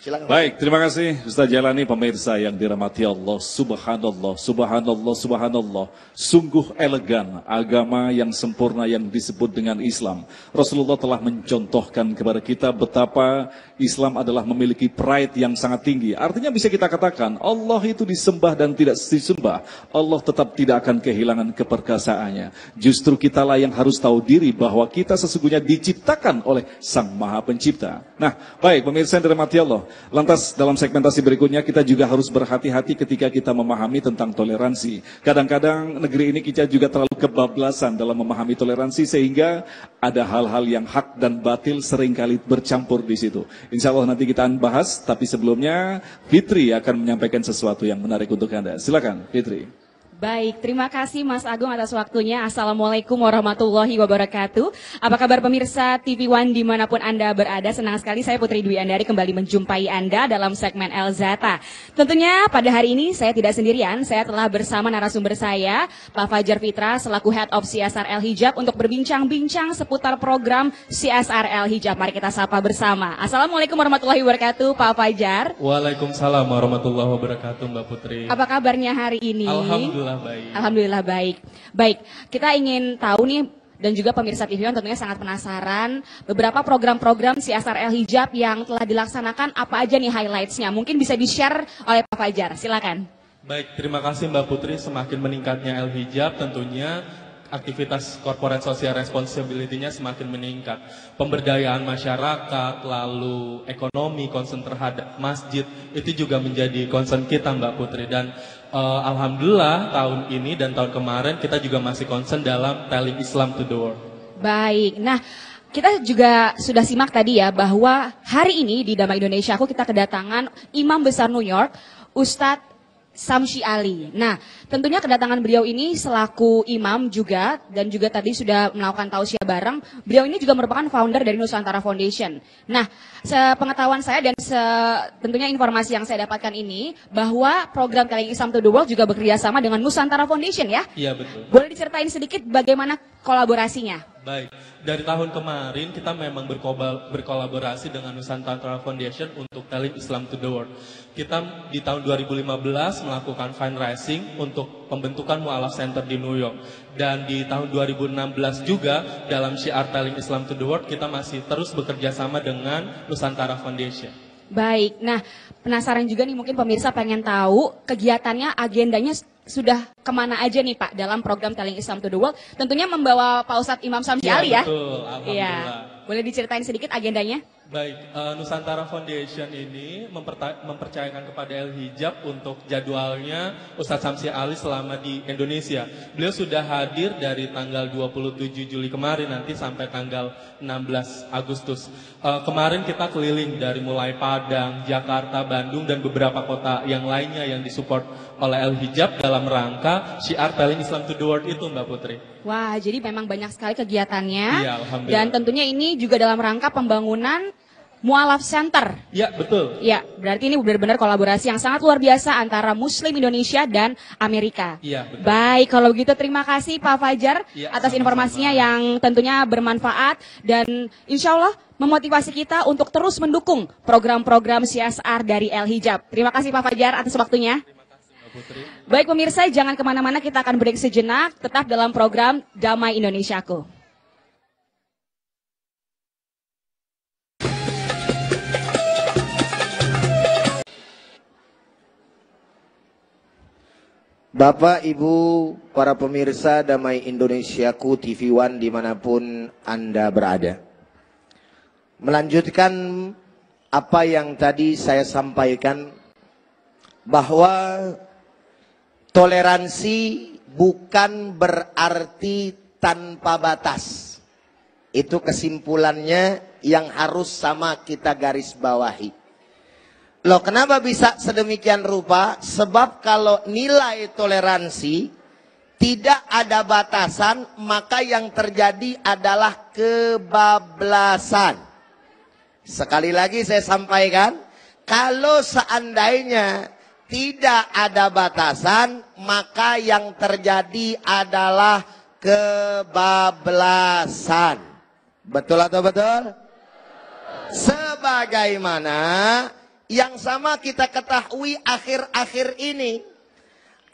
Silakan. Baik, terima kasih Ustaz Jalani, pemirsa yang dirahmati Allah. Subhanallah, subhanallah, subhanallah. Sungguh elegan agama yang sempurna yang disebut dengan Islam. Rasulullah telah mencontohkan kepada kita betapa Islam adalah memiliki pride yang sangat tinggi. Artinya bisa kita katakan Allah itu disembah dan tidak disembah, Allah tetap tidak akan kehilangan keperkasaannya. Justru kitalah yang harus tahu diri bahwa kita sesungguhnya diciptakan oleh Sang Maha Pencipta. Nah, baik pemirsa yang dirahmati Allah. Lantas dalam segmentasi berikutnya kita juga harus berhati-hati ketika kita memahami tentang toleransi. Kadang-kadang negeri ini kita juga terlalu kebablasan dalam memahami toleransi sehingga ada hal-hal yang hak dan batil seringkali bercampur di situ. Insya Allah nanti kita akan bahas, tapi sebelumnya Fitri akan menyampaikan sesuatu yang menarik untuk Anda. Silakan Fitri. Baik, terima kasih Mas Agung atas waktunya. Assalamualaikum warahmatullahi wabarakatuh. Apa kabar pemirsa TV One dimanapun Anda berada? Senang sekali saya Putri Dwi Andari kembali menjumpai Anda dalam segmen El Zata. Tentunya pada hari ini saya tidak sendirian, saya telah bersama narasumber saya, Pak Fajar Fitra selaku Head of CSR El Hijab untuk berbincang-bincang seputar program CSR El Hijab. Mari kita sapa bersama. Assalamualaikum warahmatullahi wabarakatuh Pak Fajar. Waalaikumsalam warahmatullahi wabarakatuh Mbak Putri. Apa kabarnya hari ini? Alhamdulillah baik. Baik, kita ingin tahu nih dan juga pemirsa TV One tentunya sangat penasaran beberapa program-program CSR El Hijab yang telah dilaksanakan, apa aja nih highlights-nya? Mungkin bisa di-share oleh Pak Fajar, silakan. Baik, terima kasih Mbak Putri. Semakin meningkatnya El Hijab tentunya aktivitas corporate social responsibility-nya semakin meningkat. Pemberdayaan masyarakat, lalu ekonomi, concern terhadap masjid, itu juga menjadi concern kita Mbak Putri. Dan alhamdulillah tahun ini dan tahun kemarin kita juga masih concern dalam telling Islam to the world. Baik, nah kita juga sudah simak tadi ya bahwa hari ini di Damai Indonesia kita kedatangan Imam Besar New York, Ustadz Samsy Ali. Nah, tentunya kedatangan beliau ini selaku imam juga dan juga tadi sudah melakukan tausiah bareng. Beliau ini juga merupakan founder dari Nusantara Foundation. Nah, sepengetahuan saya dan tentunya informasi yang saya dapatkan ini bahwa program Telling Islam to the World juga bekerja sama dengan Nusantara Foundation ya? Iya, betul. Boleh diceritain sedikit bagaimana kolaborasinya? Baik, dari tahun kemarin kita memang berkolaborasi dengan Nusantara Foundation untuk Telling Islam to the World. Kita di tahun 2015 melakukan fundraising untuk pembentukan Mu'alaf Center di New York. Dan di tahun 2016 juga dalam syiar Telling Islam to the World kita masih terus bekerja sama dengan Nusantara Foundation. Baik, nah penasaran juga nih mungkin pemirsa pengen tahu kegiatannya, agendanya sudah kemana aja nih Pak dalam program Telling Islam to the World. Tentunya membawa Pak Ustadz Imam Samsy Ali ya? Betul, alhamdulillah. Iya, boleh diceritain sedikit agendanya? Baik, Nusantara Foundation ini mempercayakan kepada El Hijab untuk jadwalnya Ustadz Samsy Ali selama di Indonesia. Beliau sudah hadir dari tanggal 27 Juli kemarin nanti sampai tanggal 16 Agustus. Kemarin kita keliling dari mulai Padang, Jakarta, Bandung, dan beberapa kota yang lainnya yang disupport oleh El Hijab dalam rangka syiar Telling Islam to the World itu Mbak Putri. Wah, jadi memang banyak sekali kegiatannya. Iya, alhamdulillah. Dan tentunya ini juga dalam rangka pembangunan Mu'alaf Center. Ya, betul. Ya, berarti ini benar-benar kolaborasi yang sangat luar biasa antara Muslim Indonesia dan Amerika. Iya, betul. Baik, kalau begitu terima kasih Pak Fajar atas informasinya yang tentunya bermanfaat dan insya Allah memotivasi kita untuk terus mendukung program-program CSR dari El Hijab. Terima kasih Pak Fajar atas waktunya. Baik pemirsa, jangan kemana-mana, kita akan break sejenak, tetap dalam program Damai Indonesiaku. Bapak, Ibu, para pemirsa Damai Indonesiaku TV One dimanapun Anda berada. Melanjutkan apa yang tadi saya sampaikan, bahwa toleransi bukan berarti tanpa batas. Itu kesimpulannya yang harus sama kita garis bawahi. Loh, kenapa bisa sedemikian rupa? Sebab kalau nilai toleransi tidak ada batasan, maka yang terjadi adalah kebablasan. Sekali lagi saya sampaikan, kalau seandainya tidak ada batasan, maka yang terjadi adalah kebablasan. Betul atau betul? Sebagaimana Yang sama kita ketahui akhir-akhir ini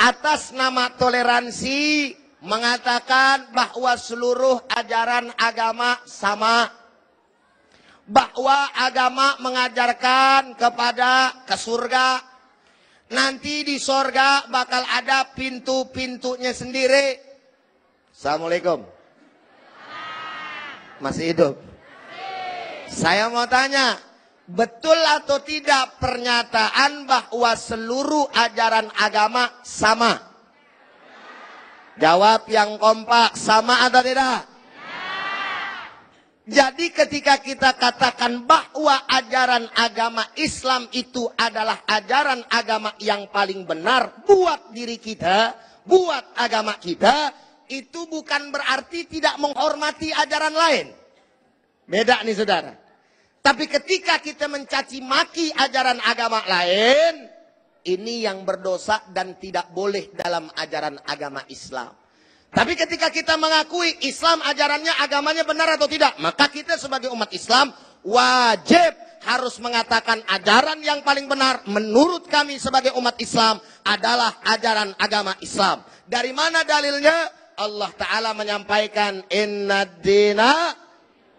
atas nama toleransi mengatakan bahwa seluruh ajaran agama sama. Bahwa agama mengajarkan kepada ke surga. Nanti di surga bakal ada pintu-pintunya sendiri. Assalamualaikum. Masih hidup? Saya mau tanya, betul atau tidak pernyataan bahwa seluruh ajaran agama sama? Jawab yang kompak, sama atau tidak? Jadi ketika kita katakan bahwa ajaran agama Islam itu adalah ajaran agama yang paling benar buat diri kita, buat agama kita, itu bukan berarti tidak menghormati ajaran lain. Beda nih saudara. Tapi ketika kita mencaci maki ajaran agama lain, ini yang berdosa dan tidak boleh dalam ajaran agama Islam. Tapi ketika kita mengakui Islam ajarannya agamanya benar atau tidak, maka kita sebagai umat Islam wajib harus mengatakan ajaran yang paling benar menurut kami sebagai umat Islam adalah ajaran agama Islam. Dari mana dalilnya? Allah Ta'ala menyampaikan inna dina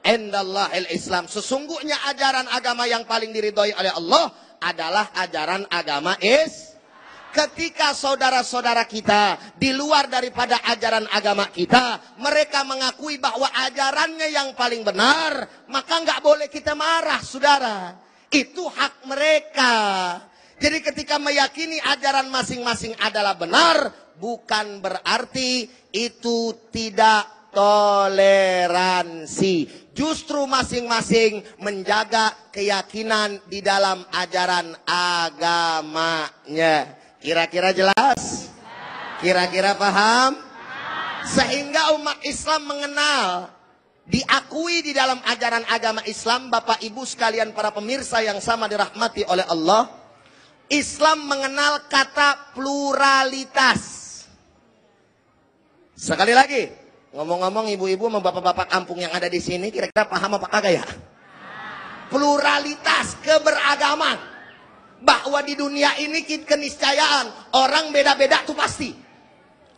indallahil Islam. Sesungguhnya ajaran agama yang paling diridhoi oleh Allah adalah ajaran agama Islam. Ketika saudara-saudara kita di luar daripada ajaran agama kita, mereka mengakui bahwa ajarannya yang paling benar, maka nggak boleh kita marah, saudara. Itu hak mereka. Jadi ketika meyakini ajaran masing-masing adalah benar, bukan berarti itu tidak toleransi. Justru masing-masing menjaga keyakinan di dalam ajaran agamanya. Kira-kira jelas? Kira-kira paham? Sehingga umat Islam mengenal, diakui di dalam ajaran agama Islam, Bapak Ibu sekalian para pemirsa yang sama dirahmati oleh Allah, Islam mengenal kata pluralitas. Sekali lagi, ngomong-ngomong ibu-ibu sama bapak-bapak kampung yang ada di sini, kira-kira paham apa kagak ya? Pluralitas, keberagaman. Bahwa di dunia ini keniscayaan, orang beda-beda tuh pasti.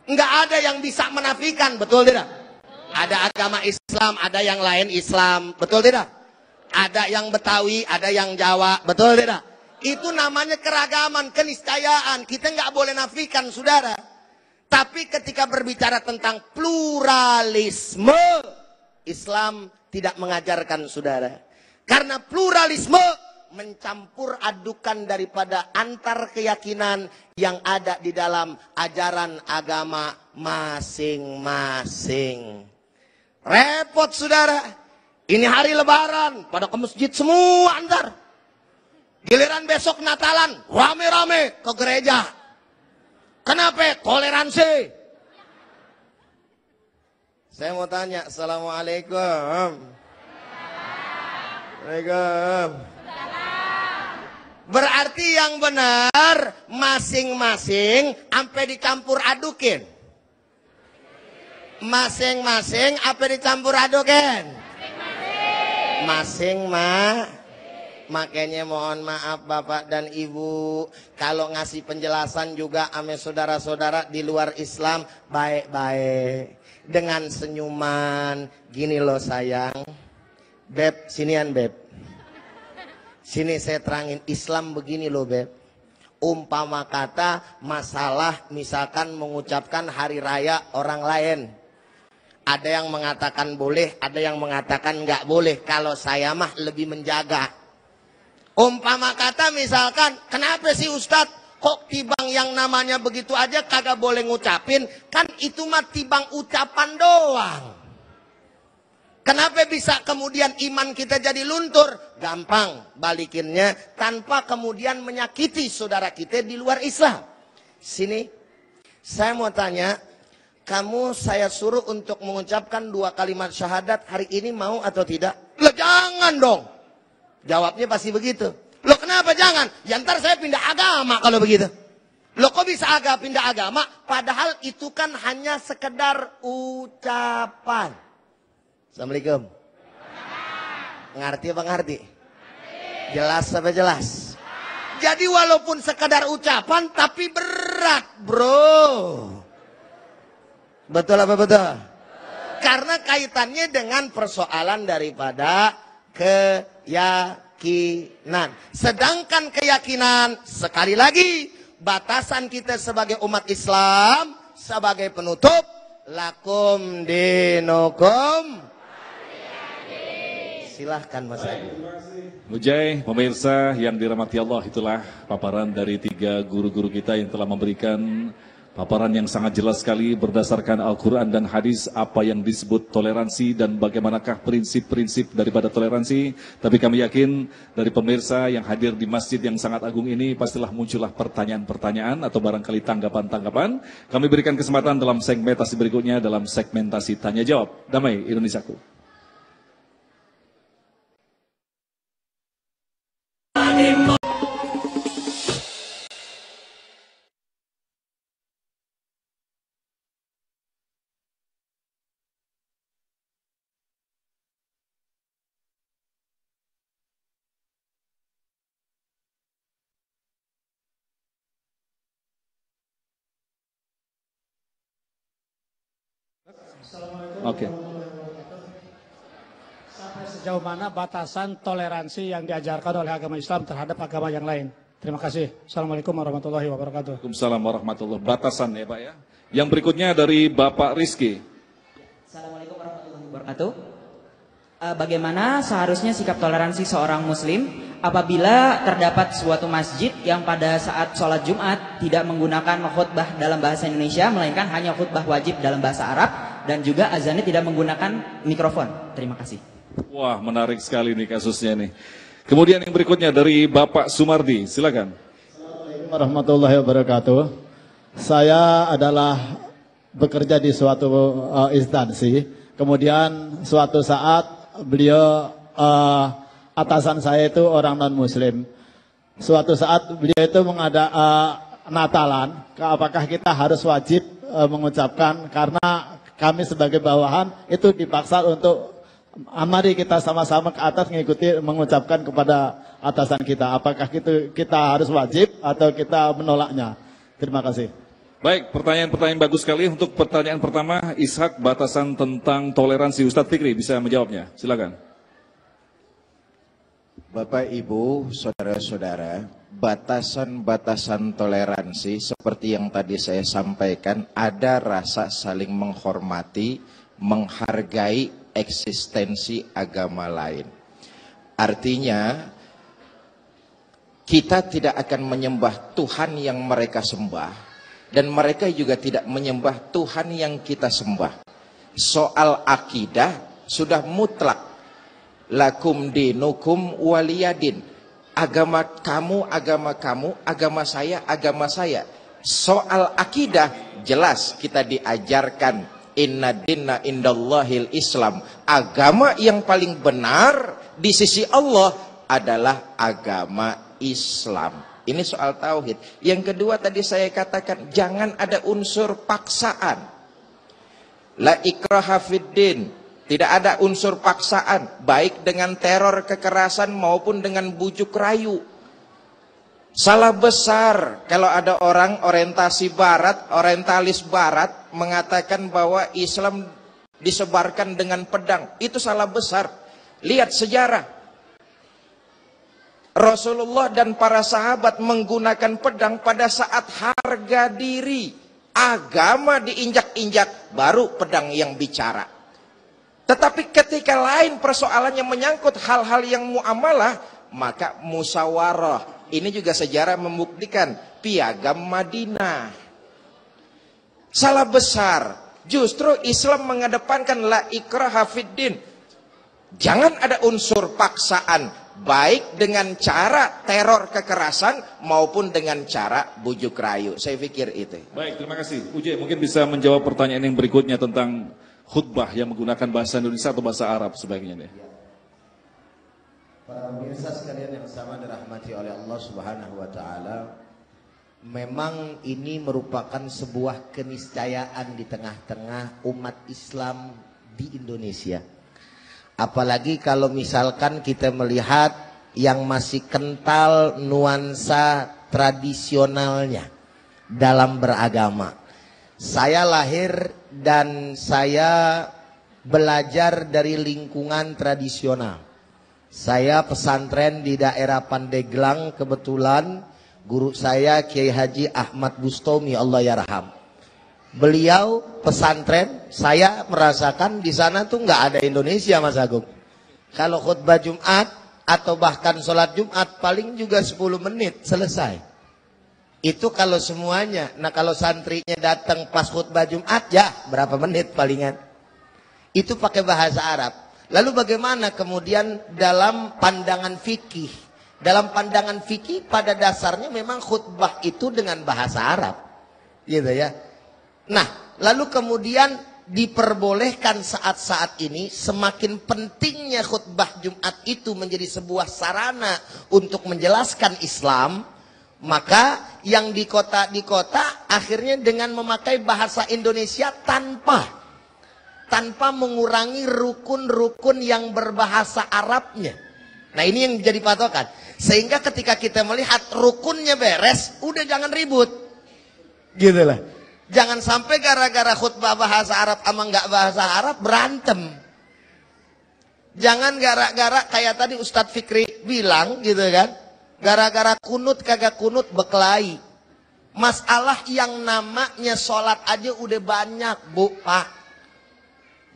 Nggak ada yang bisa menafikan, betul tidak? Ada agama Islam, ada yang lain Islam, betul tidak? Ada yang Betawi, ada yang Jawa, betul tidak? Itu namanya keragaman, keniscayaan. Kita nggak boleh nafikan, saudara. Tapi ketika berbicara tentang pluralisme, Islam tidak mengajarkan, saudara. Karena pluralisme mencampur adukan daripada antar keyakinan yang ada di dalam ajaran agama masing-masing. Repot, saudara. Ini hari lebaran, pada ke masjid semua antar. Giliran besok Natalan, rame-rame ke gereja. Kenapa? Toleransi. Saya mau tanya, Assalamualaikum. Waalaikumsalam. Berarti yang benar masing-masing sampai dicampur adukin. Masing-masing apa dicampur adukin? Makanya mohon maaf Bapak dan Ibu, kalau ngasih penjelasan juga ame saudara-saudara di luar Islam baik-baik dengan senyuman. Gini loh sayang, Beb, sinian Beb. Sini saya terangin Islam begini loh Beb. Umpama kata masalah misalkan mengucapkan hari raya orang lain. Ada yang mengatakan boleh, ada yang mengatakan nggak boleh. Kalau saya mah lebih menjaga. Umpama kata misalkan, kenapa sih Ustadz kok tibang yang namanya begitu aja kagak boleh ngucapin? Kan itu mah tibang ucapan doang. Kenapa bisa kemudian iman kita jadi luntur? Gampang balikinnya tanpa kemudian menyakiti saudara kita di luar Islam. Sini, saya mau tanya, kamu saya suruh untuk mengucapkan 2 kalimat syahadat hari ini mau atau tidak? Loh jangan dong. Jawabnya pasti begitu. Loh kenapa jangan? Ya ntar saya pindah agama kalau begitu. Loh kok bisa pindah agama? Padahal itu kan hanya sekedar ucapan. Assalamualaikum. Ngerti apa ngerti? Jelas apa jelas? Jadi walaupun sekadar ucapan tapi berat, bro. Betul apa betul? Karena kaitannya dengan persoalan daripada keyakinan. Sedangkan keyakinan, sekali lagi, batasan kita sebagai umat Islam, sebagai penutup, lakum dinukum. Silahkan Mas Adi. Mujai, pemirsa yang dirahmati Allah, itulah paparan dari 3 guru-guru kita yang telah memberikan paparan yang sangat jelas sekali berdasarkan Al-Quran dan hadis apa yang disebut toleransi dan bagaimanakah prinsip-prinsip daripada toleransi. Tapi kami yakin dari pemirsa yang hadir di masjid yang sangat agung ini pastilah muncullah pertanyaan-pertanyaan atau barangkali tanggapan-tanggapan. Kami berikan kesempatan dalam segmentasi berikutnya dalam segmentasi tanya jawab. Damai Indonesiaku. Oke. Sampai sejauh mana batasan toleransi yang diajarkan oleh agama Islam terhadap agama yang lain? Terima kasih. Assalamualaikum warahmatullahi wabarakatuh. Waalaikumsalam warahmatullahi wabarakatuh. Batasan ya Pak ya. Yang berikutnya dari Bapak Rizky. Assalamualaikum warahmatullahi wabarakatuh. Bagaimana seharusnya sikap toleransi seorang muslim apabila terdapat suatu masjid yang pada saat sholat Jumat tidak menggunakan khutbah dalam bahasa Indonesia, melainkan hanya khutbah wajib dalam bahasa Arab, dan juga azannya tidak menggunakan mikrofon. Terima kasih. Wah, menarik sekali nih kasusnya nih. Kemudian yang berikutnya dari Bapak Sumardi, silakan. Assalamualaikum warahmatullahi wabarakatuh. Saya adalah bekerja di suatu instansi. Kemudian suatu saat beliau atasan saya itu orang non Muslim. Suatu saat beliau itu Natalan. Apakah kita harus wajib mengucapkan, karena kami sebagai bawahan itu dipaksa untuk mari kita sama-sama ke atas mengikuti mengucapkan kepada atasan kita. Apakah kita harus wajib atau kita menolaknya? Terima kasih. Baik, pertanyaan-pertanyaan bagus sekali. Untuk pertanyaan pertama, Ishak, batasan tentang toleransi. Ustadz Fikri bisa menjawabnya. Silakan. Bapak, Ibu, saudara-saudara, batasan-batasan toleransi seperti yang tadi saya sampaikan, ada rasa saling menghormati, menghargai eksistensi agama lain. Artinya, kita tidak akan menyembah Tuhan yang mereka sembah, dan mereka juga tidak menyembah Tuhan yang kita sembah. Soal akidah sudah mutlak. Lakum dinukum waliyadin. Agama kamu, agama saya. Soal akidah jelas kita diajarkan inna dinna indallahil Islam. Agama yang paling benar di sisi Allah adalah agama Islam. Ini soal tauhid. Yang kedua tadi saya katakan, jangan ada unsur paksaan. La ikraha fiddin. Tidak ada unsur paksaan, baik dengan teror kekerasan maupun dengan bujuk rayu. Salah besar kalau ada orang orientasi barat, orientalis barat mengatakan bahwa Islam disebarkan dengan pedang. Itu salah besar. Lihat sejarah. Rasulullah dan para sahabat menggunakan pedang pada saat harga diri. Agama diinjak-injak, baru pedang yang bicara. Tetapi ketika lain persoalannya menyangkut hal-hal yang muamalah, maka musyawarah. Ini juga sejarah membuktikan piagam Madinah. Salah besar. Justru Islam mengedepankan la ikraha fiddin. Jangan ada unsur paksaan, baik dengan cara teror kekerasan maupun dengan cara bujuk rayu. Saya pikir itu. Baik, terima kasih. Uje mungkin bisa menjawab pertanyaan yang berikutnya tentang khutbah yang menggunakan bahasa Indonesia atau bahasa Arab sebaiknya nih. Para pemirsa sekalian yang sama dirahmati oleh Allah Subhanahu wa taala, memang ini merupakan sebuah keniscayaan di tengah-tengah umat Islam di Indonesia. Apalagi kalau misalkan kita melihat yang masih kental nuansa tradisionalnya dalam beragama. Saya lahir dan saya belajar dari lingkungan tradisional. Saya pesantren di daerah Pandeglang, kebetulan guru saya Kiai Haji Ahmad Bustomi, Allah yarham. Beliau pesantren, saya merasakan di sana tuh nggak ada Indonesia, Mas Agung. Kalau khutbah Jumat atau bahkan sholat Jumat paling juga 10 menit selesai. Itu kalau semuanya. Nah kalau santrinya datang pas khutbah Jumat, ya berapa menit palingan. Itu pakai bahasa Arab. Lalu bagaimana kemudian dalam pandangan fikih? Dalam pandangan fikih pada dasarnya memang khutbah itu dengan bahasa Arab. Gitu ya. Nah, lalu kemudian diperbolehkan saat-saat ini semakin pentingnya khutbah Jumat itu menjadi sebuah sarana untuk menjelaskan Islam, maka yang di kota akhirnya dengan memakai bahasa Indonesia tanpa mengurangi rukun-rukun yang berbahasa Arabnya. Nah ini yang jadi patokan. Sehingga ketika kita melihat rukunnya beres, udah jangan ribut. Gitu lah. Jangan sampai gara-gara khutbah bahasa Arab sama nggak bahasa Arab berantem. Jangan gara-gara kayak tadi Ustadz Fikri bilang gitu kan. Gara-gara kunut kagak kunut bekelahi. Masalah yang namanya sholat aja udah banyak, Bu, Pak.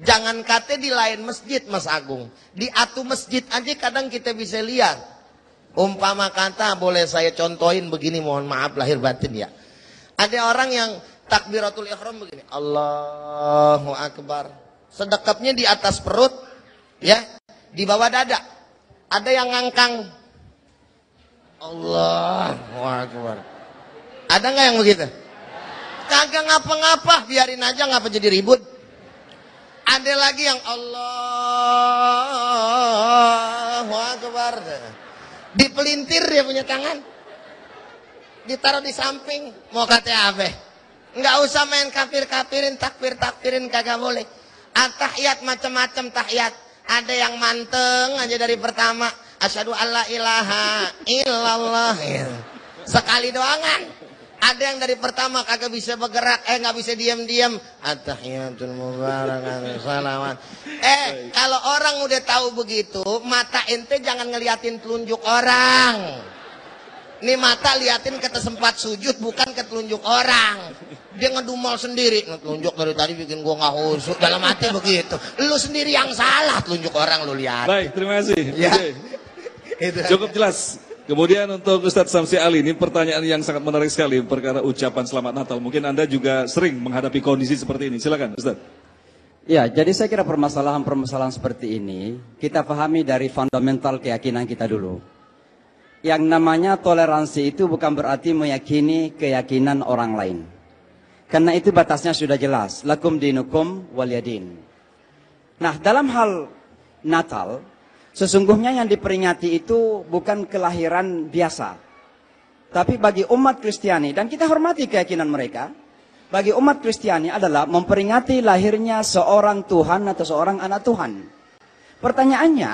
Jangan kate di lain masjid, Mas Agung. Di atu masjid aja kadang kita bisa lihat. Umpama kata, boleh saya contohin begini, mohon maaf lahir batin ya. Ada orang yang takbiratul ihram begini. Allahu Akbar. Sedekapnya di atas perut, ya, di bawah dada. Ada yang ngangkang. Allahu Akbar. Ada nggak yang begitu? Kagak ngapa-ngapa, biarin aja, ngapa jadi ribut. Ada lagi yang Allahu Akbar. Dipelintir dia punya tangan. Ditaruh di samping. Mau kata apa? Nggak usah main kafir-kafirin, takfir-takfirin, kagak boleh. Tahiyat macam-macam tahiyat. Ada yang manteng aja dari pertama. Asyhadu alla ilaha illallah. Sekali doangan. Ada yang dari pertama kagak bisa bergerak, nggak bisa diam-diam. At-tahiyatul mubarakatuh salawat. Kalau orang udah tahu begitu, mata ente jangan ngeliatin telunjuk orang. Nih mata liatin ke tempat sujud, bukan ke telunjuk orang. Dia ngedumel sendiri. Telunjuk dari tadi bikin gua nggak khusyuk. Dalam hati begitu. Lu sendiri yang salah, telunjuk orang lu lihat. Baik, terima kasih. Ya. Cukup jelas. Kemudian untuk Ustadz Samsi Ali, ini pertanyaan yang sangat menarik sekali perkara ucapan selamat Natal. Mungkin Anda juga sering menghadapi kondisi seperti ini. Silakan Ustadz. Ya, jadi saya kira permasalahan-permasalahan seperti ini kita pahami dari fundamental keyakinan kita dulu. Yang namanya toleransi itu bukan berarti meyakini keyakinan orang lain. Karena itu batasnya sudah jelas. Lakum dinukum waliyadin. Nah, dalam hal Natal, sesungguhnya yang diperingati itu bukan kelahiran biasa. Tapi bagi umat Kristiani, dan kita hormati keyakinan mereka, bagi umat Kristiani adalah memperingati lahirnya seorang Tuhan atau seorang anak Tuhan. Pertanyaannya,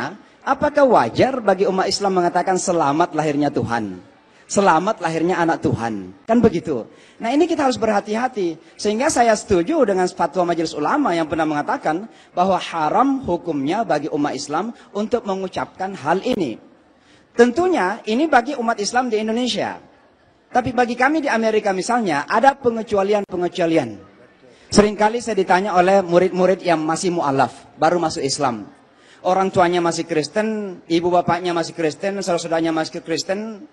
apakah wajar bagi umat Islam mengatakan selamat lahirnya Tuhan? Selamat lahirnya anak Tuhan. Kan begitu. Nah ini kita harus berhati-hati. Sehingga saya setuju dengan fatwa Majelis Ulama yang pernah mengatakan bahwa haram hukumnya bagi umat Islam untuk mengucapkan hal ini. Tentunya ini bagi umat Islam di Indonesia. Tapi bagi kami di Amerika misalnya ada pengecualian-pengecualian. Seringkali saya ditanya oleh murid-murid yang masih mu'alaf, baru masuk Islam. Orang tuanya masih Kristen, ibu bapaknya masih Kristen, saudara-saudaranya masih Kristen.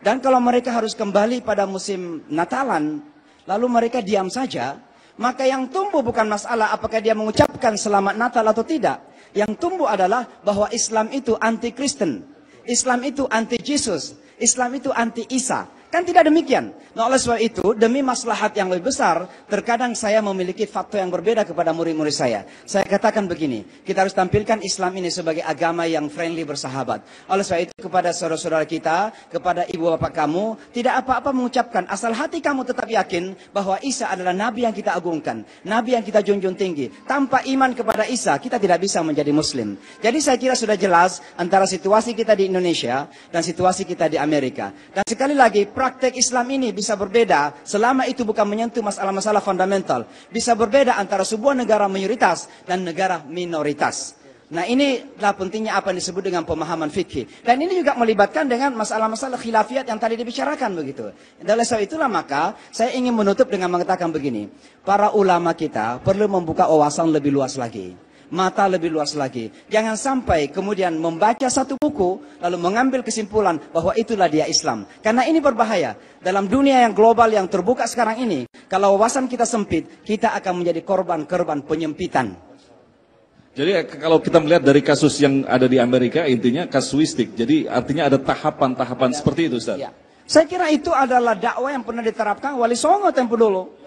Dan kalau mereka harus kembali pada musim Natalan, lalu mereka diam saja, maka yang tumbuh bukan masalah apakah dia mengucapkan selamat Natal atau tidak. Yang tumbuh adalah bahwa Islam itu anti-Kristen. Islam itu anti-Yesus. Islam itu anti-Isa. Kan tidak demikian. Nah, oleh sebab itu, demi maslahat yang lebih besar, terkadang saya memiliki fatwa yang berbeda kepada murid-murid saya. Saya katakan begini, kita harus tampilkan Islam ini sebagai agama yang friendly, bersahabat. Oleh sebab itu, kepada saudara-saudara kita, kepada ibu bapak kamu, tidak apa-apa mengucapkan, asal hati kamu tetap yakin bahwa Isa adalah Nabi yang kita agungkan, Nabi yang kita junjung tinggi. Tanpa iman kepada Isa, kita tidak bisa menjadi Muslim. Jadi saya kira sudah jelas antara situasi kita di Indonesia dan situasi kita di Amerika. Dan sekali lagi, praktek Islam ini bisa berbeda selama itu bukan menyentuh masalah-masalah fundamental. Bisa berbeda antara sebuah negara mayoritas dan negara minoritas. Nah, inilah pentingnya apa yang disebut dengan pemahaman fikih. Dan ini juga melibatkan dengan masalah-masalah khilafiyat yang tadi dibicarakan begitu. Dan oleh sebab itulah maka saya ingin menutup dengan mengatakan begini. Para ulama kita perlu membuka wawasan lebih luas lagi. Mata lebih luas lagi. Jangan sampai kemudian membaca satu buku lalu mengambil kesimpulan bahwa itulah dia Islam. Karena ini berbahaya. Dalam dunia yang global yang terbuka sekarang ini, kalau wawasan kita sempit, kita akan menjadi korban-korban penyempitan. Jadi kalau kita melihat dari kasus yang ada di Amerika, intinya kasuistik. Jadi artinya ada tahapan-tahapan seperti itu, Ustaz. Ya. Saya kira itu adalah dakwah yang pernah diterapkan Wali Songo tempo dulu.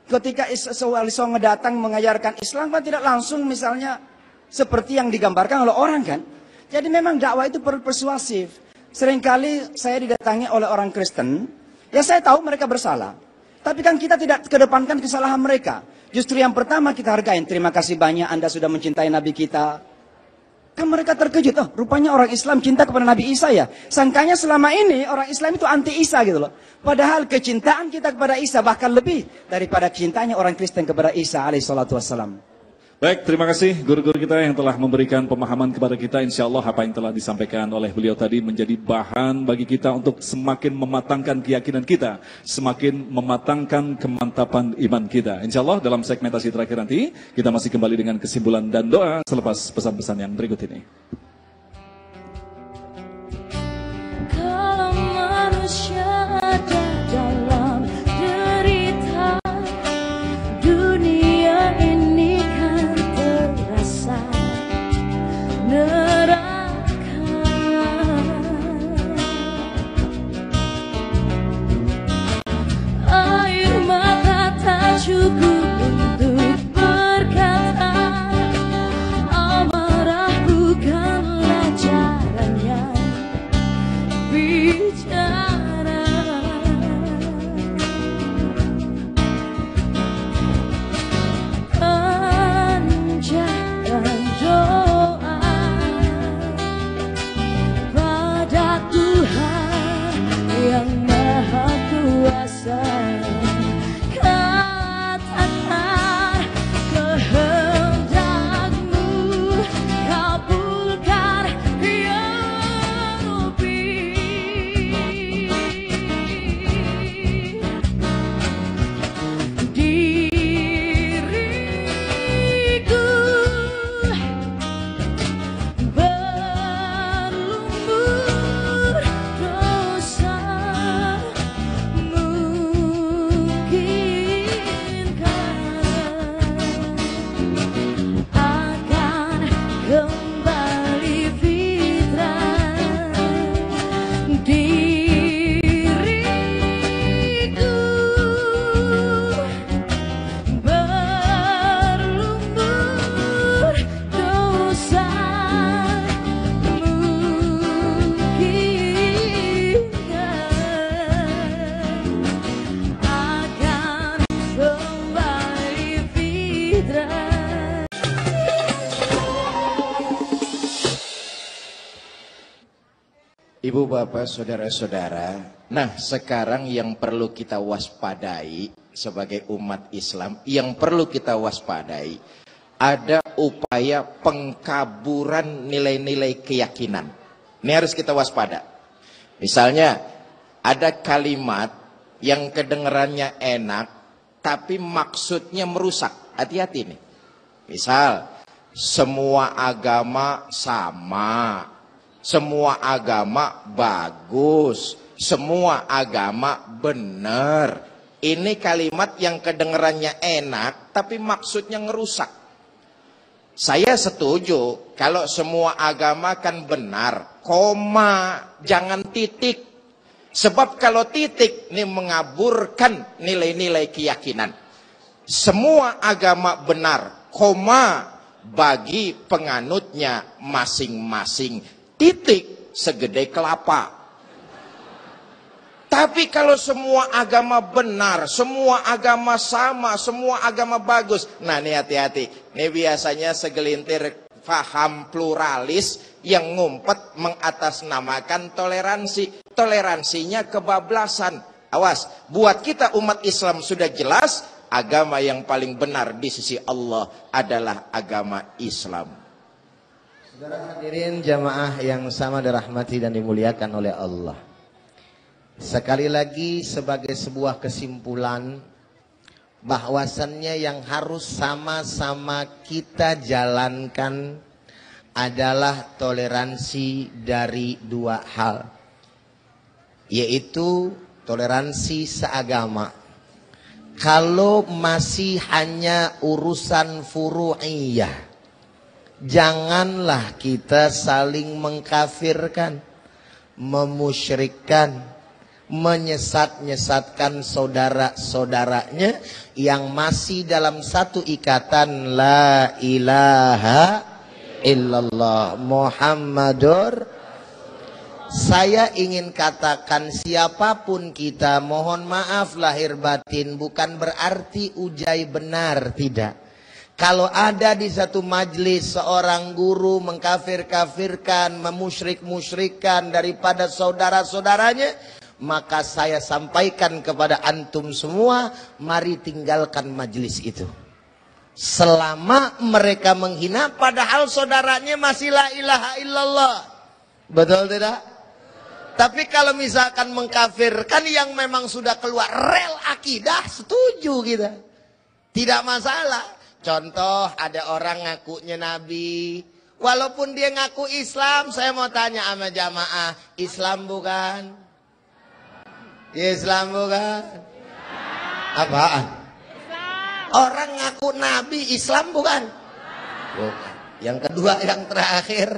Ketika Wali Songo datang mengajarkan Islam kan tidak langsung misalnya seperti yang digambarkan oleh orang kan. Jadi memang dakwah itu persuasif. Seringkali saya didatangi oleh orang Kristen, ya saya tahu mereka bersalah. Tapi kan kita tidak kedepankan kesalahan mereka. Justru yang pertama kita hargain, terima kasih banyak Anda sudah mencintai Nabi kita. Kan mereka terkejut, oh rupanya orang Islam cinta kepada Nabi Isa ya. Sangkanya selama ini orang Islam itu anti Isa gitu loh. Padahal kecintaan kita kepada Isa bahkan lebih daripada kecintaannya orang Kristen kepada Isa alaihissalatu wassalam. Baik, terima kasih guru-guru kita yang telah memberikan pemahaman kepada kita. Insya Allah apa yang telah disampaikan oleh beliau tadi menjadi bahan bagi kita untuk semakin mematangkan keyakinan kita, semakin mematangkan kemantapan iman kita. Insya Allah dalam segmentasi terakhir nanti, kita masih kembali dengan kesimpulan dan doa selepas pesan-pesan yang berikut ini. Kalau manusia ada dalam derita, dunia ini kan terasa neraka. Air mata tak cukup untuk berkata, amarah bukanlah caranya bicara. Panjatkan doa pada Tuhan yang Maha Kuasa. Katakan kehendakmu, kabulkan ya Rabbi. Diriku berlumur dosa, mungkinkah akan kembali fitrah. Diriku berlumur dosa, mungkinkah akan kembali fitrah. Ibu bapak saudara-saudara, nah sekarang yang perlu kita waspadai sebagai umat Islam, yang perlu kita waspadai ada upaya pengkaburan nilai-nilai keyakinan. Ini harus kita waspada. Misalnya ada kalimat yang kedengarannya enak tapi maksudnya merusak. Hati-hati nih. Misal semua agama sama, semua agama bagus, semua agama benar. Ini kalimat yang kedengarannya enak tapi maksudnya ngerusak. Saya setuju kalau semua agama kan benar, koma, jangan titik. Sebab kalau titik ini mengaburkan nilai-nilai keyakinan. Semua agama benar, koma bagi penganutnya masing-masing. Titik segede kelapa. Tapi kalau semua agama benar, semua agama sama, semua agama bagus. Nah ini hati-hati. Ini biasanya segelintir faham pluralis yang ngumpet mengatasnamakan toleransi. Toleransinya kebablasan. Awas, buat kita umat Islam sudah jelas, agama yang paling benar di sisi Allah adalah agama Islam. Saudara hadirin jamaah yang sama dirahmati dan dimuliakan oleh Allah. Sekali lagi sebagai sebuah kesimpulan, bahwasannya yang harus sama-sama kita jalankan adalah toleransi dari dua hal, yaitu toleransi seagama. Kalau masih hanya urusan furu'iyah, janganlah kita saling mengkafirkan, memusyrikkan, menyesat-nyesatkan saudara-saudaranya yang masih dalam satu ikatan la ilaha illallah Muhammadur. Saya ingin katakan siapapun kita, mohon maaf lahir batin, bukan berarti ujai benar, tidak. Kalau ada di satu majlis seorang guru mengkafir-kafirkan, memusyrik-musyrikkan daripada saudara-saudaranya, maka saya sampaikan kepada antum semua, mari tinggalkan majlis itu. Selama mereka menghina padahal saudaranya masih la ilaha illallah. Betul tidak? Tapi kalau misalkan mengkafirkan yang memang sudah keluar rel akidah, setuju kita. Tidak masalah. Contoh, ada orang ngakunya Nabi, walaupun dia ngaku Islam. Saya mau tanya sama jamaah, Islam bukan? Islam bukan? Apaan? Orang ngaku Nabi, Islam bukan? Bukan. Yang kedua, yang terakhir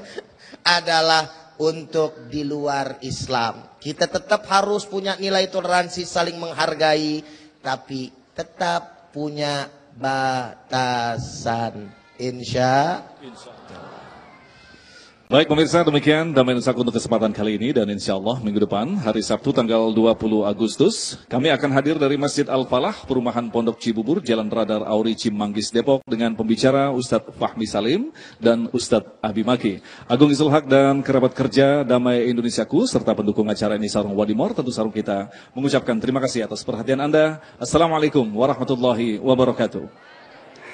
adalah untuk di luar Islam. Kita tetap harus punya nilai toleransi, saling menghargai, tapi tetap punya batasan. Insya Allah. Baik pemirsa, demikian Damai Nusaku untuk kesempatan kali ini, dan insya Allah minggu depan hari Sabtu tanggal 20 Agustus kami akan hadir dari Masjid Al-Falah, Perumahan Pondok Cibubur, Jalan Radar Auri Cimanggis, Depok, dengan pembicara Ustadz Fahmi Salim dan Ustadz Abi Maki. Agung Izul Haq dan kerabat kerja Damai Indonesiaku serta pendukung acara ini Sarung Wadimor, tentu sarung kita mengucapkan terima kasih atas perhatian Anda. Assalamualaikum warahmatullahi wabarakatuh.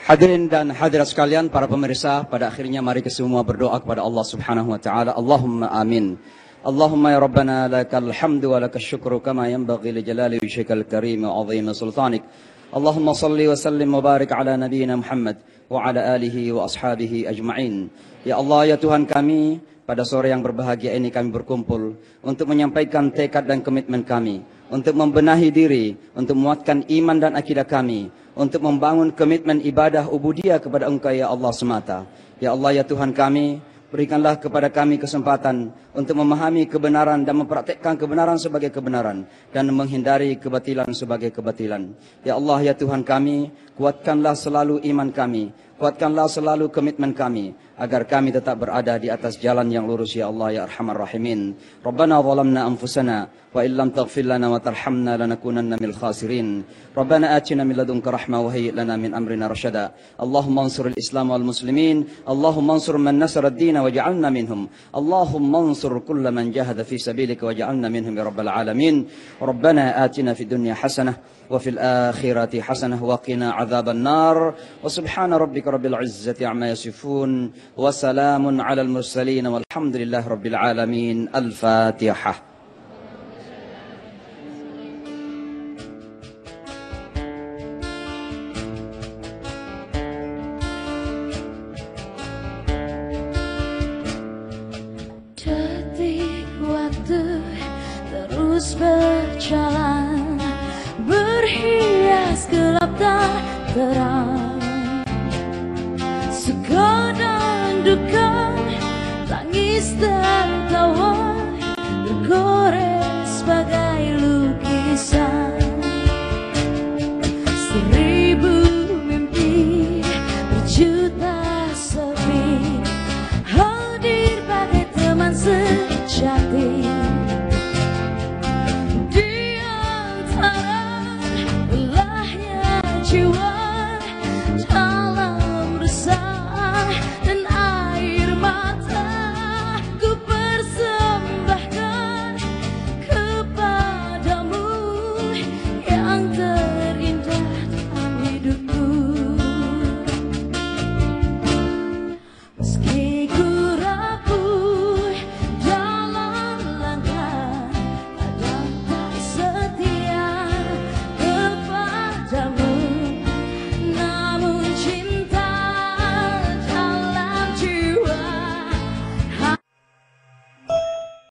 Hadirin dan hadirat sekalian, para pemirsa, pada akhirnya mari kita semua berdoa kepada Allah Subhanahu wa taala. Allahumma amin. Allahumma ya Rabbana lakal hamdu wa lakal syukru kama yanbaghi li jalali wajhikal karim wa 'azimi sultanik. Allahumma salli wa sallim wa barik ala nabiyyina Muhammad wa ala alihi wa ashabihi ajma'in. Ya Allah, ya Tuhan kami, pada sore yang berbahagia ini kami berkumpul untuk menyampaikan tekad dan komitmen kami, untuk membenahi diri, untuk menguatkan iman dan akidah kami, untuk membangun komitmen ibadah ubudiyah kepada Engkau ya Allah semata. Ya Allah, ya Tuhan kami, berikanlah kepada kami kesempatan untuk memahami kebenaran dan mempraktekkan kebenaran sebagai kebenaran dan menghindari kebatilan sebagai kebatilan. Ya Allah, ya Tuhan kami, kuatkanlah selalu iman kami, kuatkanlah selalu komitmen kami agar kami tetap berada di atas jalan yang lurus ya Allah ya Arhamar Rahimin. Rabbana zalamna anfusana wa illam taghfir lana wa tarhamna lanakunanna minal khasirin. Rabbana atina min ladunka rahmah wa hayyi' lana min amrina rasyada. Allahumma ansur al-Islam wal muslimin. Allahumma ansur man nasara ad-din waj'alna minhum. Allahumma ansur kull man jahada fi sabilika waj'alna minhum ya rabbal alamin. Rabbana atina fid dunya hasanah wa fil akhirati hasanah wa qina adzaban nar. Wa subhana rabbika rabbil izzati amma yasifun. وسلام على المرسلين والحمد لله رب العالمين. الفاتحة. Detik waktu terus berjalan, berhias gelap dan terang.